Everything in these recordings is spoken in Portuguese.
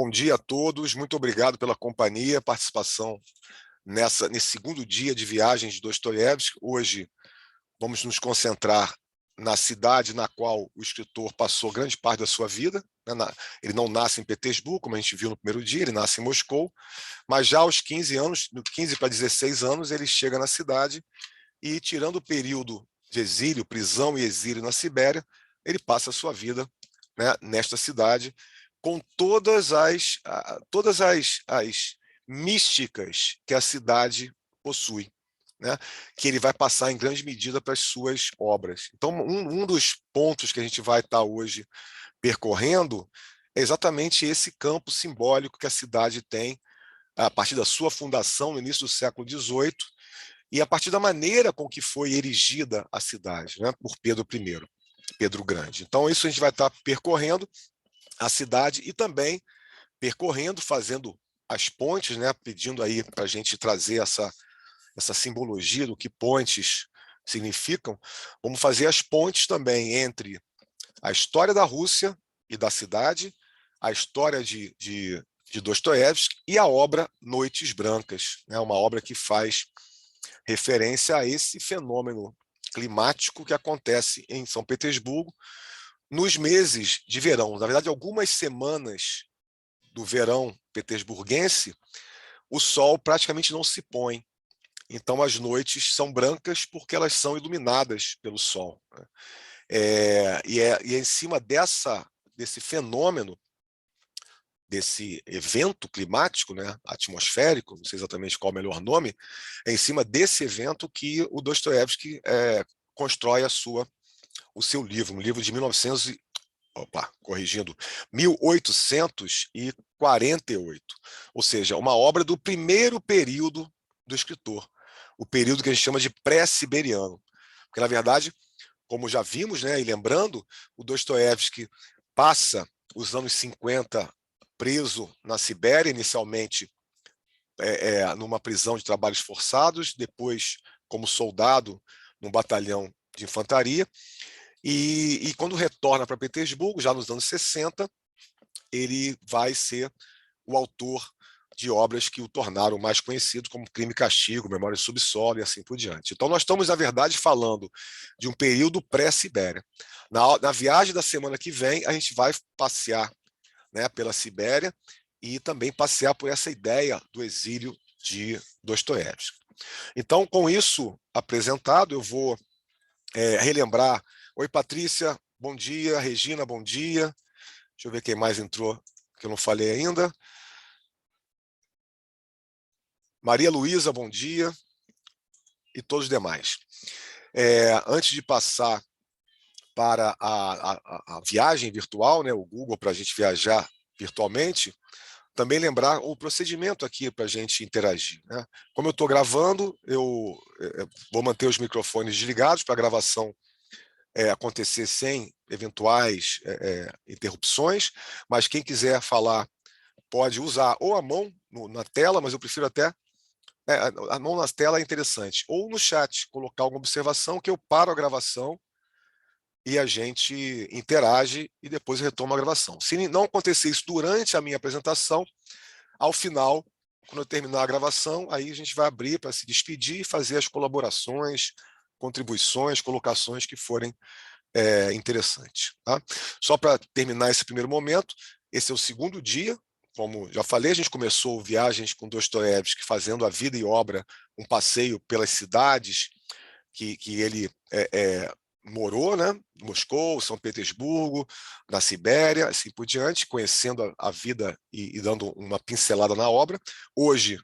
Bom dia a todos, muito obrigado pela companhia, participação nesse segundo dia de viagem de Dostoiévski. Hoje vamos nos concentrar na cidade na qual o escritor passou grande parte da sua vida. Ele não nasce em Petersburgo, como a gente viu no primeiro dia, ele nasce em Moscou, mas já aos 15 anos, de 15 para 16 anos, ele chega na cidade e, tirando o período de exílio, prisão e exílio na Sibéria, ele passa a sua vida, né, nesta cidade, com todas as místicas que a cidade possui, né, que ele vai passar em grande medida para as suas obras. Então, um dos pontos que a gente vai estar hoje percorrendo é exatamente esse campo simbólico que a cidade tem a partir da sua fundação no início do século XVIII e a partir da maneira com que foi erigida a cidade, né, por Pedro I, Pedro o Grande. Então, isso a gente vai estar percorrendo a cidade e também percorrendo, fazendo as pontes, né, pedindo aí para a gente trazer essa simbologia do que pontes significam. Vamos fazer as pontes também entre a história da Rússia e da cidade, a história de Dostoiévski e a obra Noites Brancas, né, uma obra que faz referência a esse fenômeno climático que acontece em São Petersburgo nos meses de verão. Na verdade, algumas semanas do verão petersburguense, o sol praticamente não se põe. Então, as noites são brancas porque elas são iluminadas pelo sol. E é em cima desse fenômeno, desse evento climático, né, atmosférico, não sei exatamente qual é o melhor nome, é em cima desse evento que o Dostoiévski constrói o seu livro, um livro de 1848, ou seja, uma obra do primeiro período do escritor, o período que a gente chama de pré-siberiano. Porque, na verdade, como já vimos, né, e lembrando, o Dostoiévski passa os anos 50 preso na Sibéria, inicialmente numa prisão de trabalhos forçados, depois como soldado num batalhão de infantaria, e quando retorna para Petersburgo, já nos anos 60, ele vai ser o autor de obras que o tornaram mais conhecido, como Crime e Castigo, Memória do Subsolo e assim por diante. Então, nós estamos, na verdade, falando de um período pré-Sibéria. Na viagem da semana que vem, a gente vai passear, né, pela Sibéria e também passear por essa ideia do exílio de Dostoiévski. Então, com isso apresentado, eu vou relembrar. Oi, Patrícia, bom dia. Regina, bom dia. Deixa eu ver quem mais entrou, que eu não falei ainda. Maria Luísa, bom dia. E todos os demais. Antes de passar para a viagem virtual, né, o Google, para a gente viajar virtualmente, também lembrar o procedimento aqui para a gente interagir, né? Como eu estou gravando, eu vou manter os microfones desligados para a gravação acontecer sem eventuais interrupções, mas quem quiser falar pode usar ou a mão na tela, mas eu prefiro até a mão na tela é interessante, ou no chat, colocar alguma observação que eu paro a gravação e a gente interage e depois retoma a gravação. Se não acontecer isso durante a minha apresentação, ao final, quando eu terminar a gravação, aí a gente vai abrir para se despedir e fazer as colaborações, contribuições, colocações que forem interessantes. Tá? Só para terminar esse primeiro momento, esse é o segundo dia. Como já falei, a gente começou viagens com Dostoiévski, fazendo a vida e obra, um passeio pelas cidades que ele morou, né? Moscou, São Petersburgo, na Sibéria, assim por diante, conhecendo a vida e dando uma pincelada na obra. Hoje,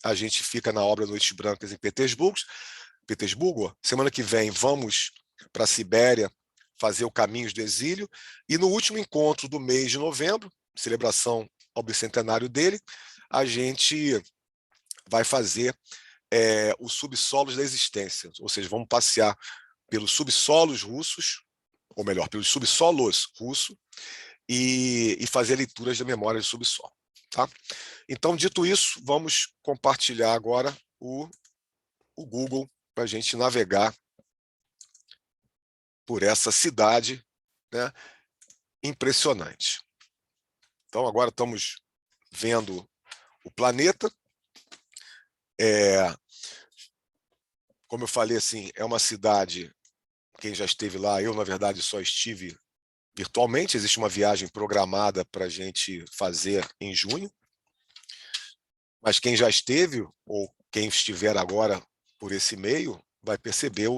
a gente fica na obra Noites Brancas em Petersburgo. Semana que vem vamos para a Sibéria fazer o Caminhos do Exílio, e no último encontro do mês de novembro, celebração ao bicentenário dele, a gente vai fazer os subsolos da existência, ou seja, vamos passear pelos subsolos russos, ou melhor, pelos subsolos russos, e fazer leituras da memória de subsolo. Tá? Então, dito isso, vamos compartilhar agora o Google para a gente navegar por essa cidade, né, impressionante. Então, agora estamos vendo o planeta. Como eu falei, assim, é uma cidade, quem já esteve lá, eu, na verdade, só estive virtualmente. Existe uma viagem programada para a gente fazer em junho, mas quem já esteve, ou quem estiver agora por esse meio, vai perceber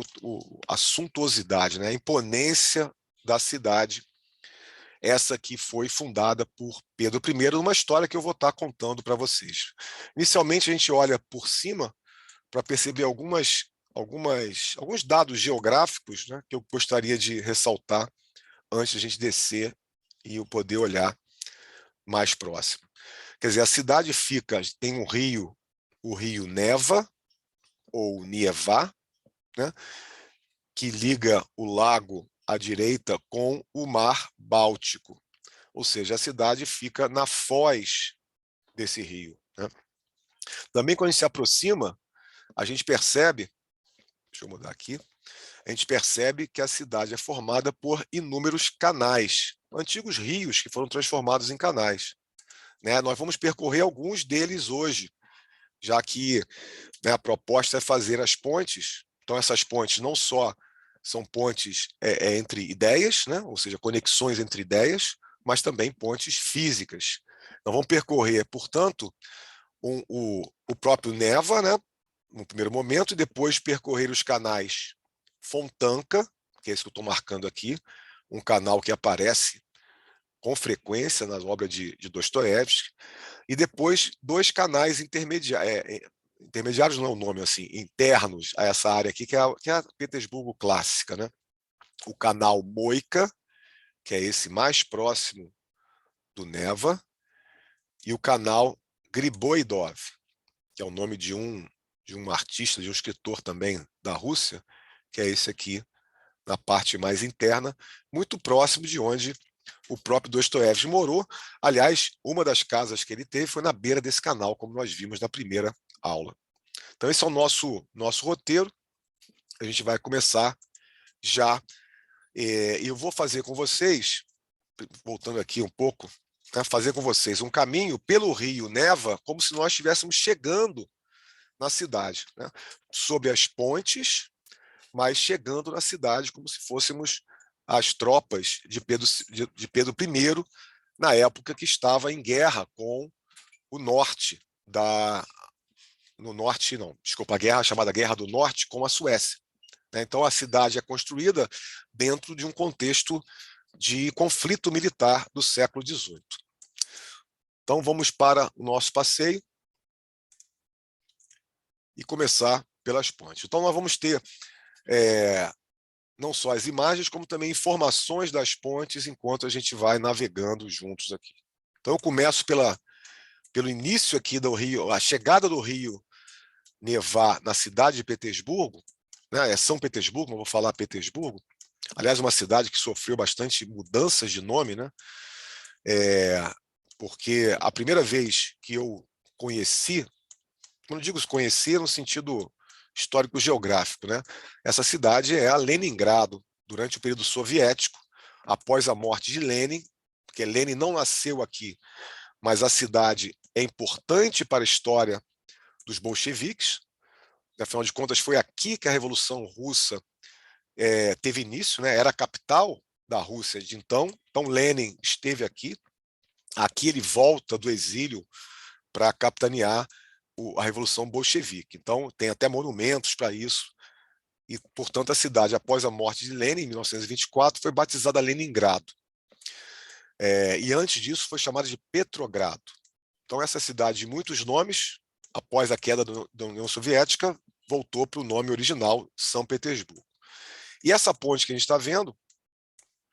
a suntuosidade, né? A imponência da cidade, essa que foi fundada por Pedro I, numa história que eu vou estar contando para vocês. Inicialmente, a gente olha por cima para perceber alguns dados geográficos, né, que eu gostaria de ressaltar antes de a gente descer e eu poder olhar mais próximo. Quer dizer, a cidade tem o rio Neva, ou Nievá, né, que liga o lago à direita com o mar Báltico. Ou seja, a cidade fica na foz desse rio, né? Também, quando a gente se aproxima, a gente percebe, deixa eu mudar aqui, a gente percebe que a cidade é formada por inúmeros canais, antigos rios que foram transformados em canais, né? Nós vamos percorrer alguns deles hoje, já que, né, a proposta é fazer as pontes. Então, essas pontes não só são pontes entre ideias, né? Ou seja, conexões entre ideias, mas também pontes físicas. Então, vamos percorrer, portanto, o próprio Neva, né, no primeiro momento, e depois percorrer os canais Fontanka, que é esse que eu estou marcando aqui, um canal que aparece com frequência nas obras de Dostoiévski, e depois dois canais intermediários, não é o nome, assim, internos a essa área aqui, que é a Petersburgo clássica, né? O canal Moika, que é esse mais próximo do Neva, e o canal Griboidov, que é o nome de um artista, de um escritor também da Rússia, que é esse aqui, na parte mais interna, muito próximo de onde o próprio Dostoiévski morou. Aliás, uma das casas que ele teve foi na beira desse canal, como nós vimos na primeira aula. Então, esse é o nosso roteiro. A gente vai começar já. E eu vou fazer com vocês, voltando aqui um pouco, né, fazer com vocês um caminho pelo rio Neva, como se nós estivéssemos chegando na cidade, né, sob as pontes, mas chegando na cidade como se fôssemos as tropas de Pedro I, na época que estava em guerra com o norte no norte, não, desculpa, a guerra chamada Guerra do Norte com a Suécia. Então, a cidade é construída dentro de um contexto de conflito militar do século XVIII. Então, vamos para o nosso passeio e começar pelas pontes. Então, nós vamos ter não só as imagens, como também informações das pontes enquanto a gente vai navegando juntos aqui. Então, eu começo pelo início aqui do rio, a chegada do rio Neva na cidade de Petersburgo, né? É São Petersburgo, não vou falar Petersburgo. Aliás, uma cidade que sofreu bastante mudanças de nome, né? Porque a primeira vez que eu conheci, não digo conhecer no sentido histórico-geográfico, né? Essa cidade é a Leningrado, durante o período soviético, após a morte de Lenin, porque Lenin não nasceu aqui, mas a cidade é importante para a história dos bolcheviques. Afinal de contas, foi aqui que a Revolução Russa teve início, né? Era a capital da Rússia de então. Então, Lenin esteve aqui. Aqui ele volta do exílio para capitanear a Revolução Bolchevique. Então, tem até monumentos para isso. E, portanto, a cidade, após a morte de Lenin, em 1924, foi batizada Leningrado. E antes disso, foi chamada de Petrogrado. Então, essa cidade de muitos nomes, após a queda da União Soviética, voltou para o nome original, São Petersburgo. E essa ponte que a gente está vendo,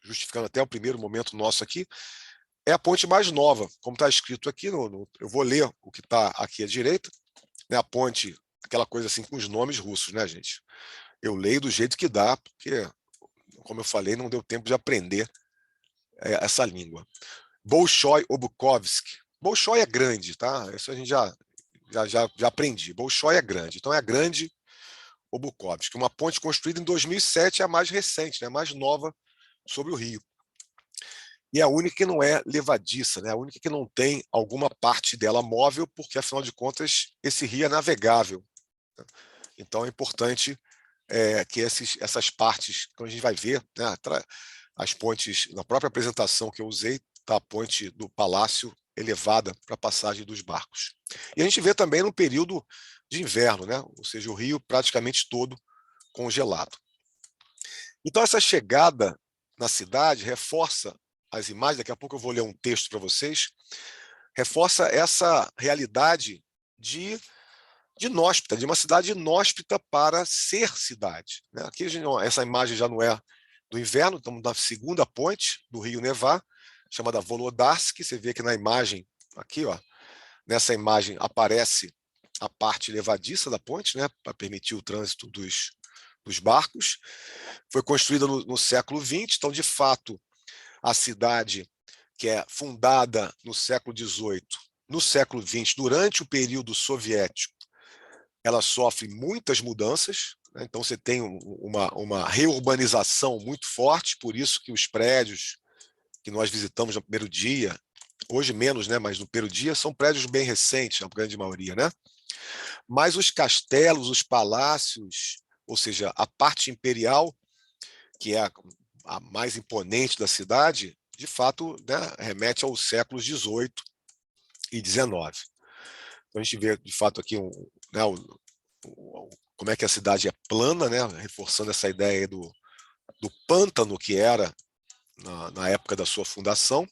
justificando até o primeiro momento nosso aqui, é a ponte mais nova, como está escrito aqui. Eu vou ler o que está aqui à direita, né, a ponte, aquela coisa assim com os nomes russos, né, gente? Eu leio do jeito que dá, porque, como eu falei, não deu tempo de aprender essa língua. Bolshoi Obukovsky. Bolshoi é grande, tá? Isso a gente já aprendi. Bolshoi é grande. Então, é a grande Obukovsky. Uma ponte construída em 2007 é a mais recente, né? A mais nova sobre o rio. e é a única que não é levadiça, né? A única que não tem alguma parte dela móvel, porque, afinal de contas, esse rio é navegável. Então, é importante que essas partes, que a gente vai ver, né, as pontes, na própria apresentação que eu usei, tá a ponte do palácio elevada para a passagem dos barcos. E a gente vê também no período de inverno, né? Ou seja, o rio praticamente todo congelado. Então, essa chegada na cidade reforça as imagens, daqui a pouco eu vou ler um texto para vocês, reforça essa realidade de inóspita, de uma cidade inóspita para ser cidade. Né? Aqui essa imagem já não é do inverno, estamos na segunda ponte do rio Nevar, chamada Volodarsk. Você vê que na imagem, aqui, ó, nessa imagem aparece a parte levadiça da ponte, né, para permitir o trânsito dos barcos. Foi construída no século XX, então, de fato, a cidade, que é fundada no século XVIII, no século XX, durante o período soviético, ela sofre muitas mudanças, né? Então você tem uma reurbanização muito forte, por isso que os prédios que nós visitamos no primeiro dia, hoje menos, né, mas no primeiro dia, são prédios bem recentes, a grande maioria, né? Mas os castelos, os palácios, ou seja, a parte imperial, que é a mais imponente da cidade, de fato, né, remete aos séculos XVIII e XIX. Então a gente vê, de fato, aqui né, como é que a cidade é plana, né, reforçando essa ideia do pântano que era na época da sua fundação.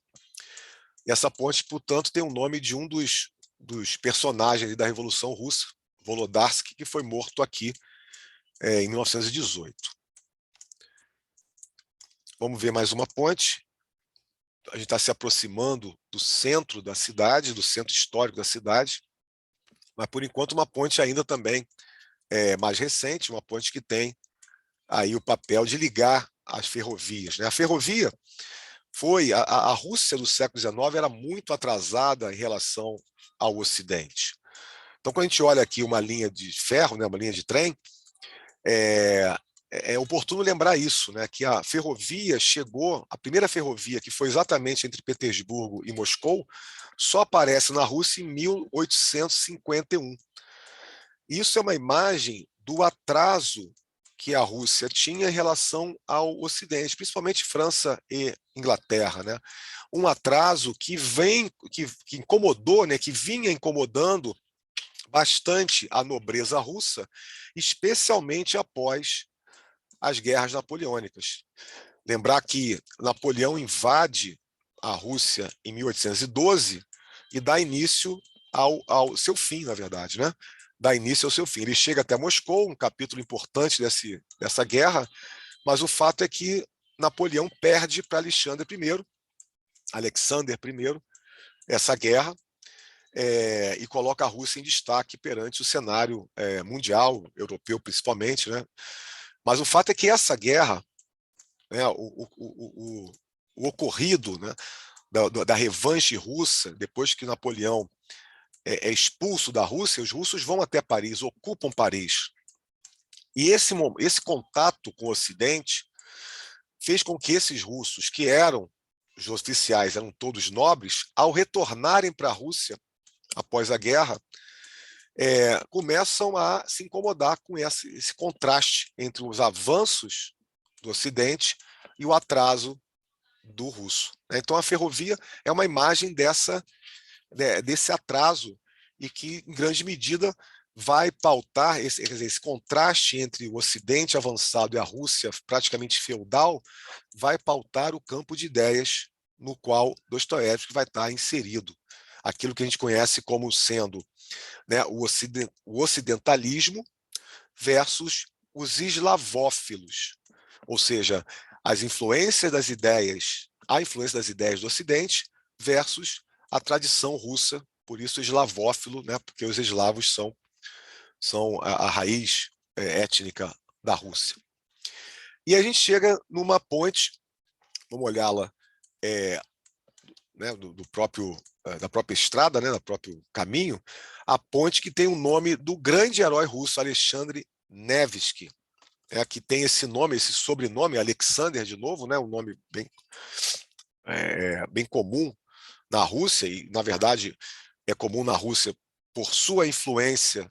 E essa ponte, portanto, tem o nome de um dos personagens da Revolução Russa, Volodarsky, que foi morto aqui em 1918. Vamos ver mais uma ponte. A gente está se aproximando do centro da cidade, do centro histórico da cidade, mas, por enquanto, uma ponte ainda também mais recente, uma ponte que tem aí o papel de ligar as ferrovias, né? A ferrovia a Rússia do século XIX era muito atrasada em relação ao Ocidente. Então, quando a gente olha aqui uma linha de ferro, né, uma linha de trem, é oportuno lembrar isso, né, que a ferrovia chegou, a primeira ferrovia, que foi exatamente entre Petersburgo e Moscou, só aparece na Rússia em 1851. Isso é uma imagem do atraso que a Rússia tinha em relação ao Ocidente, principalmente França e Inglaterra, né? Um atraso que que incomodou, né? Que vinha incomodando bastante a nobreza russa, especialmente após as guerras napoleônicas. Lembrar que Napoleão invade a Rússia em 1812 e dá início ao seu fim, na verdade, né? Dá início ao seu fim. Ele chega até Moscou, um capítulo importante dessa guerra, mas o fato é que Napoleão perde para Alexandre I, essa guerra, e coloca a Rússia em destaque perante o cenário mundial, europeu principalmente, né? Mas o fato é que essa guerra, né, o ocorrido, né, da revanche russa, depois que Napoleão é expulso da Rússia, os russos vão até Paris, ocupam Paris. E esse contato com o Ocidente fez com que esses russos, que eram os oficiais, eram todos nobres, ao retornarem para a Rússia após a guerra, começam a se incomodar com esse contraste entre os avanços do Ocidente e o atraso do russo. Então, a ferrovia é uma imagem desse atraso e que, em grande medida, vai pautar esse contraste entre o Ocidente avançado e a Rússia praticamente feudal, vai pautar o campo de ideias no qual Dostoiévski vai estar inserido. Aquilo que a gente conhece como sendo, né, o ocidentalismo versus os eslavófilos, ou seja, a influência das ideias do Ocidente versus a tradição russa, por isso eslavófilo, né, porque os eslavos são a raiz étnica da Rússia. E a gente chega numa ponte, vamos olhá-la né, da própria estrada, né, do próprio caminho, a ponte que tem o nome do grande herói russo, Alexandre Nevsky, que tem esse nome, esse sobrenome, Alexander, de novo, né, um nome bem bem comum na Rússia, e, na verdade, é comum na Rússia por sua influência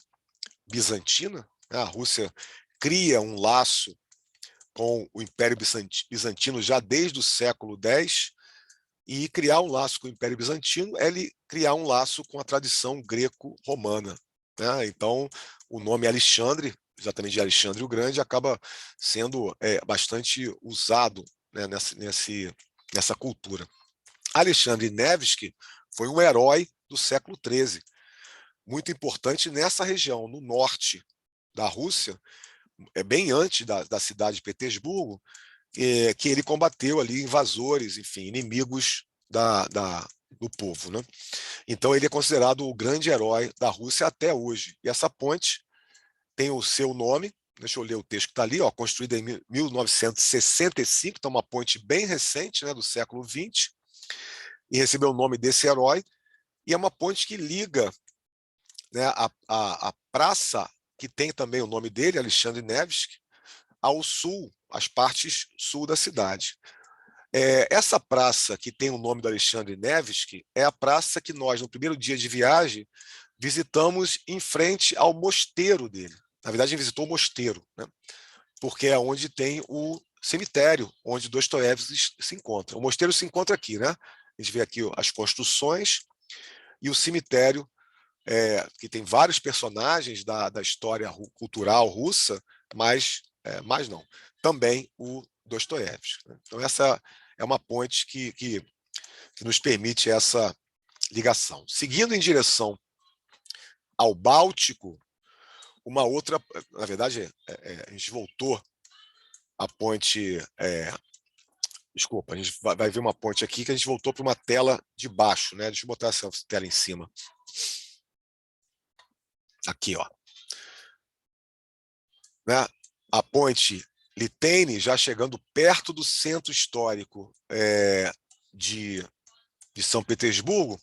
bizantina, né? A Rússia cria um laço com o Império Bizantino já desde o século X, e criar um laço com o Império Bizantino é ele criar um laço com a tradição greco-romana, né? Então, o nome Alexandre, exatamente de Alexandre o Grande, acaba sendo bastante usado, né, nessa cultura. Alexandre Nevsky foi um herói do século XIII, muito importante nessa região, no norte da Rússia, bem antes da cidade de Petersburgo, que ele combateu ali invasores, enfim, inimigos do povo, né? Então ele é considerado o grande herói da Rússia até hoje. E essa ponte tem o seu nome, deixa eu ler o texto que está ali, ó, construída em 1965, então uma ponte bem recente, né, do século XX, e recebeu o nome desse herói, e é uma ponte que liga, né, a praça, que tem também o nome dele, Alexandre Nevsky, ao sul, as partes sul da cidade. Essa praça que tem o nome do Alexandre Nevsky é a praça que nós, no primeiro dia de viagem, visitamos em frente ao mosteiro dele. Na verdade, a gente visitou o mosteiro, né? Porque é onde tem o cemitério, onde Dostoiévski se encontra. O mosteiro se encontra aqui, né? A gente vê aqui as construções e o cemitério, que tem vários personagens da história cultural russa, mas não, também o Dostoiévski, né? Então, essa é uma ponte que nos permite essa ligação. Seguindo em direção ao Báltico, uma outra, na verdade, a gente voltou a ponte, desculpa, a gente vai ver uma ponte aqui que a gente voltou para uma tela de baixo, né? Deixa eu botar essa tela em cima. Aqui, ó. Né? A ponte Liteine, já chegando perto do centro histórico de São Petersburgo,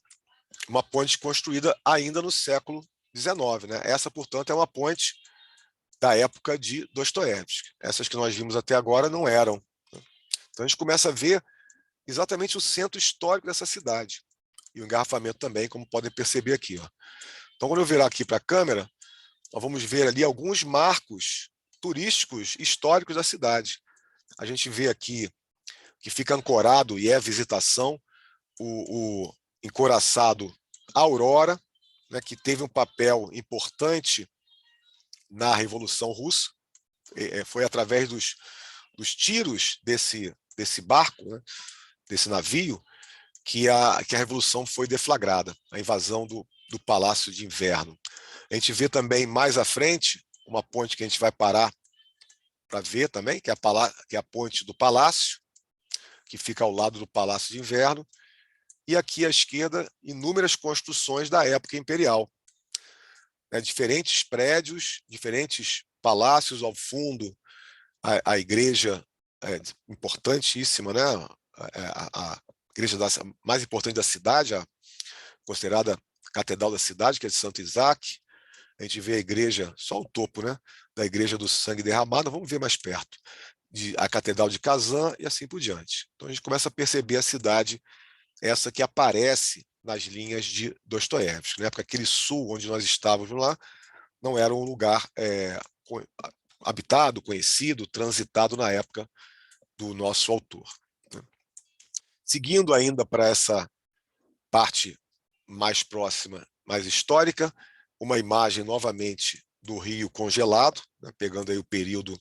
uma ponte construída ainda no século XIX, né? Essa, portanto, é uma ponte da época de Dostoiévski. Essas que nós vimos até agora não eram. Então a gente começa a ver exatamente o centro histórico dessa cidade. E o engarrafamento também, como podem perceber aqui, ó. Então, quando eu virar aqui para a câmera, nós vamos ver ali alguns marcos turísticos históricos da cidade. A gente vê aqui que fica ancorado, e é visitação, o encouraçado Aurora, né, que teve um papel importante na Revolução Russa. Foi através dos tiros desse barco, né, desse navio, que a Revolução foi deflagrada, a invasão do Palácio de Inverno. A gente vê também mais à frente uma ponte que a gente vai parar para ver também, que é a ponte do Palácio, que fica ao lado do Palácio de Inverno, e aqui à esquerda, inúmeras construções da época imperial. Diferentes prédios, diferentes palácios ao fundo, a igreja importantíssima, né? A igreja mais importante da cidade, considerada Catedral da cidade, que é de Santo Isaac. A gente vê a igreja, só o topo, né, da Igreja do Sangue Derramado, vamos ver mais perto, a Catedral de Kazan e assim por diante. Então a gente começa a perceber a cidade, essa que aparece nas linhas de Dostoiévski, né? Porque aquele sul onde nós estávamos lá não era um lugar habitado, conhecido, transitado na época do nosso autor, né? Seguindo ainda para essa parte mais próxima, mais histórica, uma imagem novamente do rio congelado, né, pegando aí o período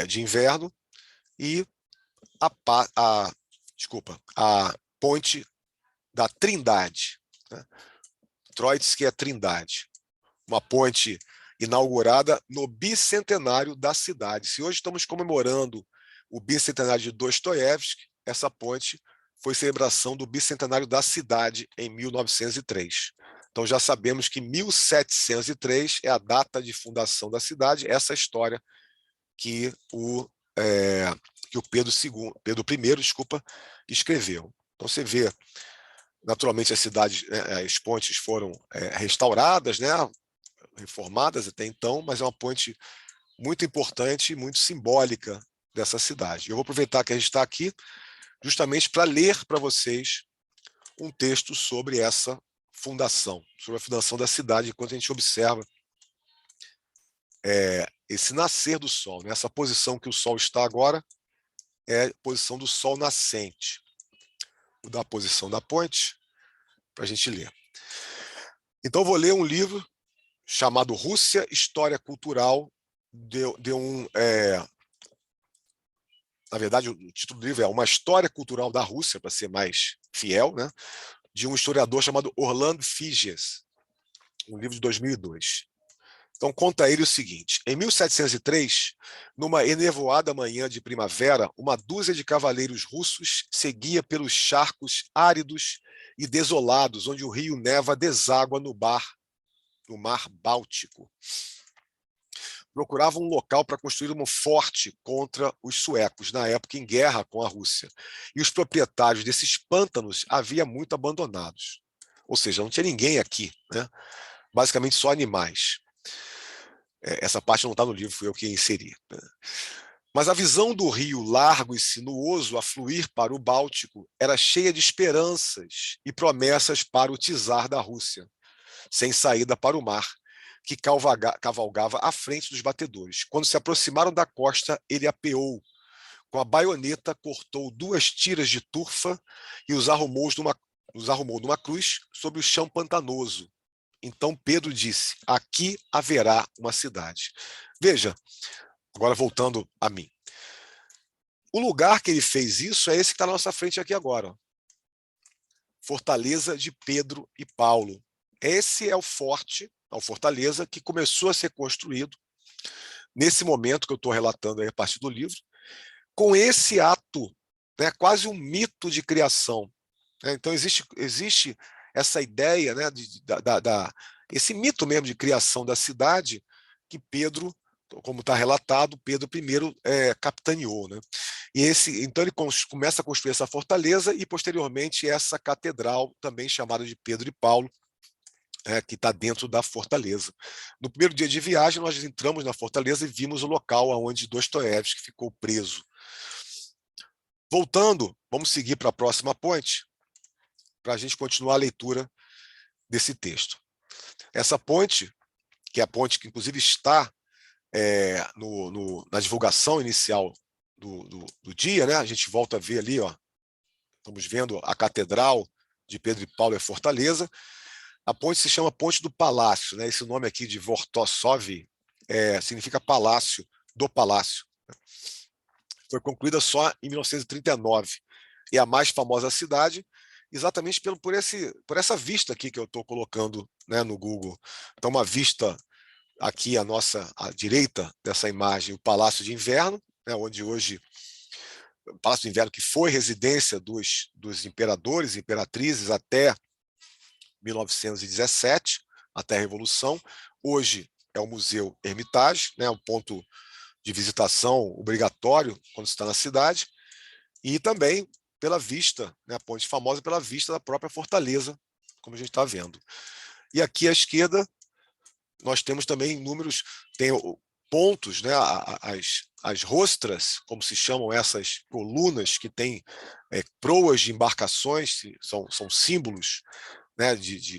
de inverno, e a ponte da Trindade, né? Troitsky é Trindade, uma ponte inaugurada no bicentenário da cidade. Se hoje estamos comemorando o bicentenário de Dostoiévski, essa ponte foi celebração do bicentenário da cidade em 1903. Então já sabemos que 1703 é a data de fundação da cidade, essa história que o Pedro I, escreveu. Então você vê, naturalmente as cidades, as pontes foram restauradas, né, reformadas até então, mas é uma ponte muito importante e muito simbólica dessa cidade. Eu vou aproveitar que a gente está aqui justamente para ler para vocês um texto sobre essa fundação, sobre a fundação da cidade, enquanto a gente observa esse nascer do Sol, né? Essa posição que o Sol está agora é a posição do Sol nascente. Vou dar a posição da ponte para a gente ler. Então, vou ler um livro chamado Rússia, História Cultural, na verdade, o título do livro é Uma História Cultural da Rússia, para ser mais fiel, né? De um historiador chamado Orland Figes, um livro de 2002. Então, conta ele o seguinte: em 1703, numa enevoada manhã de primavera, uma dúzia de cavaleiros russos seguia pelos charcos áridos e desolados, onde o rio Neva deságua no Mar Báltico. Procuravam um local para construir um forte contra os suecos, na época em guerra com a Rússia. E os proprietários desses pântanos havia muito abandonados. Ou seja, não tinha ninguém aqui, né? Basicamente só animais. Essa parte não está no livro, fui eu que inseri. Mas a visão do rio largo e sinuoso a fluir para o Báltico era cheia de esperanças e promessas para o czar da Rússia, sem saída para o mar, que cavalgava à frente dos batedores. Quando se aproximaram da costa, ele apeou. Com a baioneta, cortou 2 tiras de turfa e os arrumou numa cruz sobre o chão pantanoso. Então Pedro disse: aqui haverá uma cidade. Veja, agora voltando a mim. O lugar que ele fez isso é esse que está na nossa frente aqui agora. Ó. Fortaleza de Pedro e Paulo. Esse é o forte, a fortaleza, que começou a ser construído nesse momento que eu estou relatando aí a partir do livro, com esse ato, né, quase um mito de criação. Né? Então existe essa ideia, né, esse mito mesmo de criação da cidade que Pedro, como está relatado, Pedro I capitaneou. Né? Então ele começa a construir essa fortaleza e, posteriormente, essa catedral, também chamada de Pedro e Paulo, que está dentro da fortaleza. No primeiro dia de viagem, nós entramos na fortaleza e vimos o local onde Dostoiévski ficou preso. Voltando, vamos seguir para a próxima ponte, para a gente continuar a leitura desse texto. Essa ponte, que é a ponte que inclusive está na divulgação inicial do dia, né? A gente volta a ver ali, ó, estamos vendo a Catedral de Pedro e Paulo e a Fortaleza. A ponte se chama Ponte do Palácio, né? Esse nome aqui de Vortossov significa Palácio, do Palácio. Foi concluída só em 1939. E a mais famosa cidade, exatamente por essa vista aqui que eu estou colocando, né, no Google. Então, uma vista aqui à direita dessa imagem, o Palácio de Inverno, né, onde hoje o Palácio de Inverno, que foi residência dos imperadores e imperatrizes até 1917, até a Revolução. Hoje é o Museu Hermitage, né, um ponto de visitação obrigatório quando se está na cidade, e também pela vista, né, a ponte famosa pela vista da própria fortaleza, como a gente está vendo. E aqui à esquerda nós temos também números, tem pontos, né, as rostras, como se chamam essas colunas que têm proas de embarcações, são símbolos, né,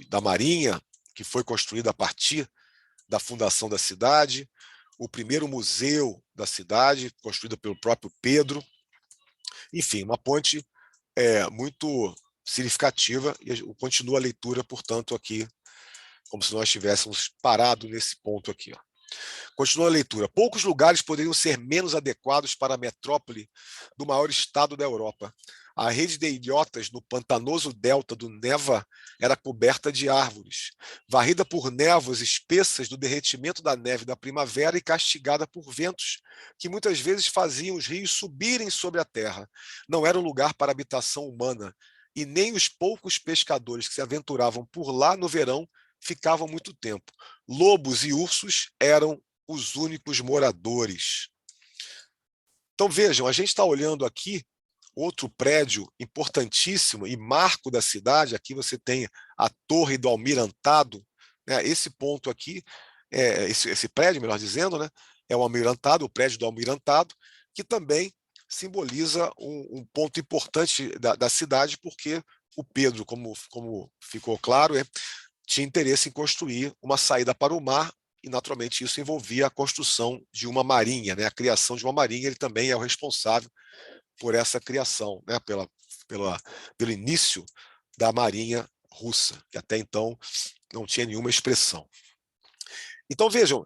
da Marinha, que foi construída a partir da fundação da cidade, o primeiro museu da cidade, construído pelo próprio Pedro. Enfim, uma ponte muito significativa, e eu continuo a leitura, portanto, aqui, como se nós estivéssemos parado nesse ponto aqui. Ó. Continua a leitura. Poucos lugares poderiam ser menos adequados para a metrópole do maior estado da Europa. A rede de ilhotas no pantanoso delta do Neva era coberta de árvores, varrida por névoas espessas do derretimento da neve da primavera e castigada por ventos que muitas vezes faziam os rios subirem sobre a terra. Não era um lugar para habitação humana, e nem os poucos pescadores que se aventuravam por lá no verão ficavam muito tempo. Lobos e ursos eram os únicos moradores. Então vejam, a gente está olhando aqui outro prédio importantíssimo e marco da cidade. Aqui você tem a Torre do Almirantado, né? Esse ponto aqui, esse prédio, melhor dizendo, né? É o Almirantado, o prédio do Almirantado, que também simboliza um ponto importante da cidade, porque o Pedro, como ficou claro, tinha interesse em construir uma saída para o mar, e naturalmente isso envolvia a construção de uma marinha, né? A criação de uma marinha. Ele também é o responsável por essa criação, né? Pelo início da marinha russa, que até então não tinha nenhuma expressão. Então vejam,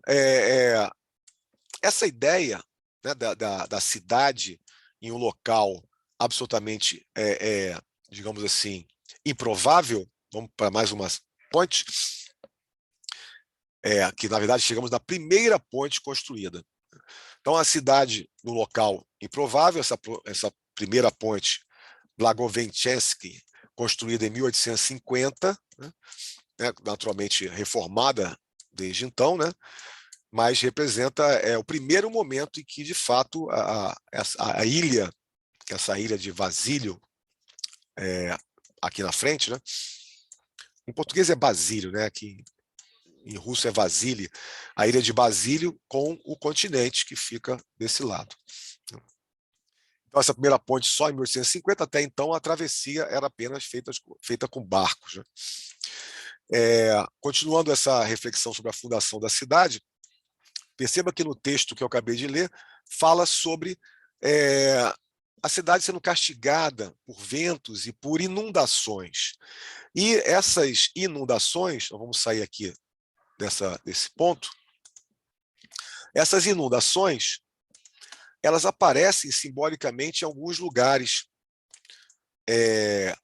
essa ideia, né, da cidade em um local absolutamente, digamos assim, improvável. Vamos para mais uma ponte, que na verdade chegamos na primeira ponte construída. Então a cidade no local improvável, essa primeira ponte, Blagovenchenski, construída em 1850, né, naturalmente reformada desde então, né, mas representa o primeiro momento em que, de fato, a ilha, essa ilha de Vasílio, aqui na frente, né, em português é Basílio, né, aqui em russo é Vasílio, a ilha de Basílio com o continente que fica desse lado. Então, essa primeira ponte só em 1850, até então a travessia era apenas feita com barcos, né? Continuando essa reflexão sobre a fundação da cidade, perceba que no texto que eu acabei de ler, fala sobre a cidade sendo castigada por ventos e por inundações. E essas inundações, então vamos sair aqui desse ponto, essas inundações, elas aparecem simbolicamente em alguns lugares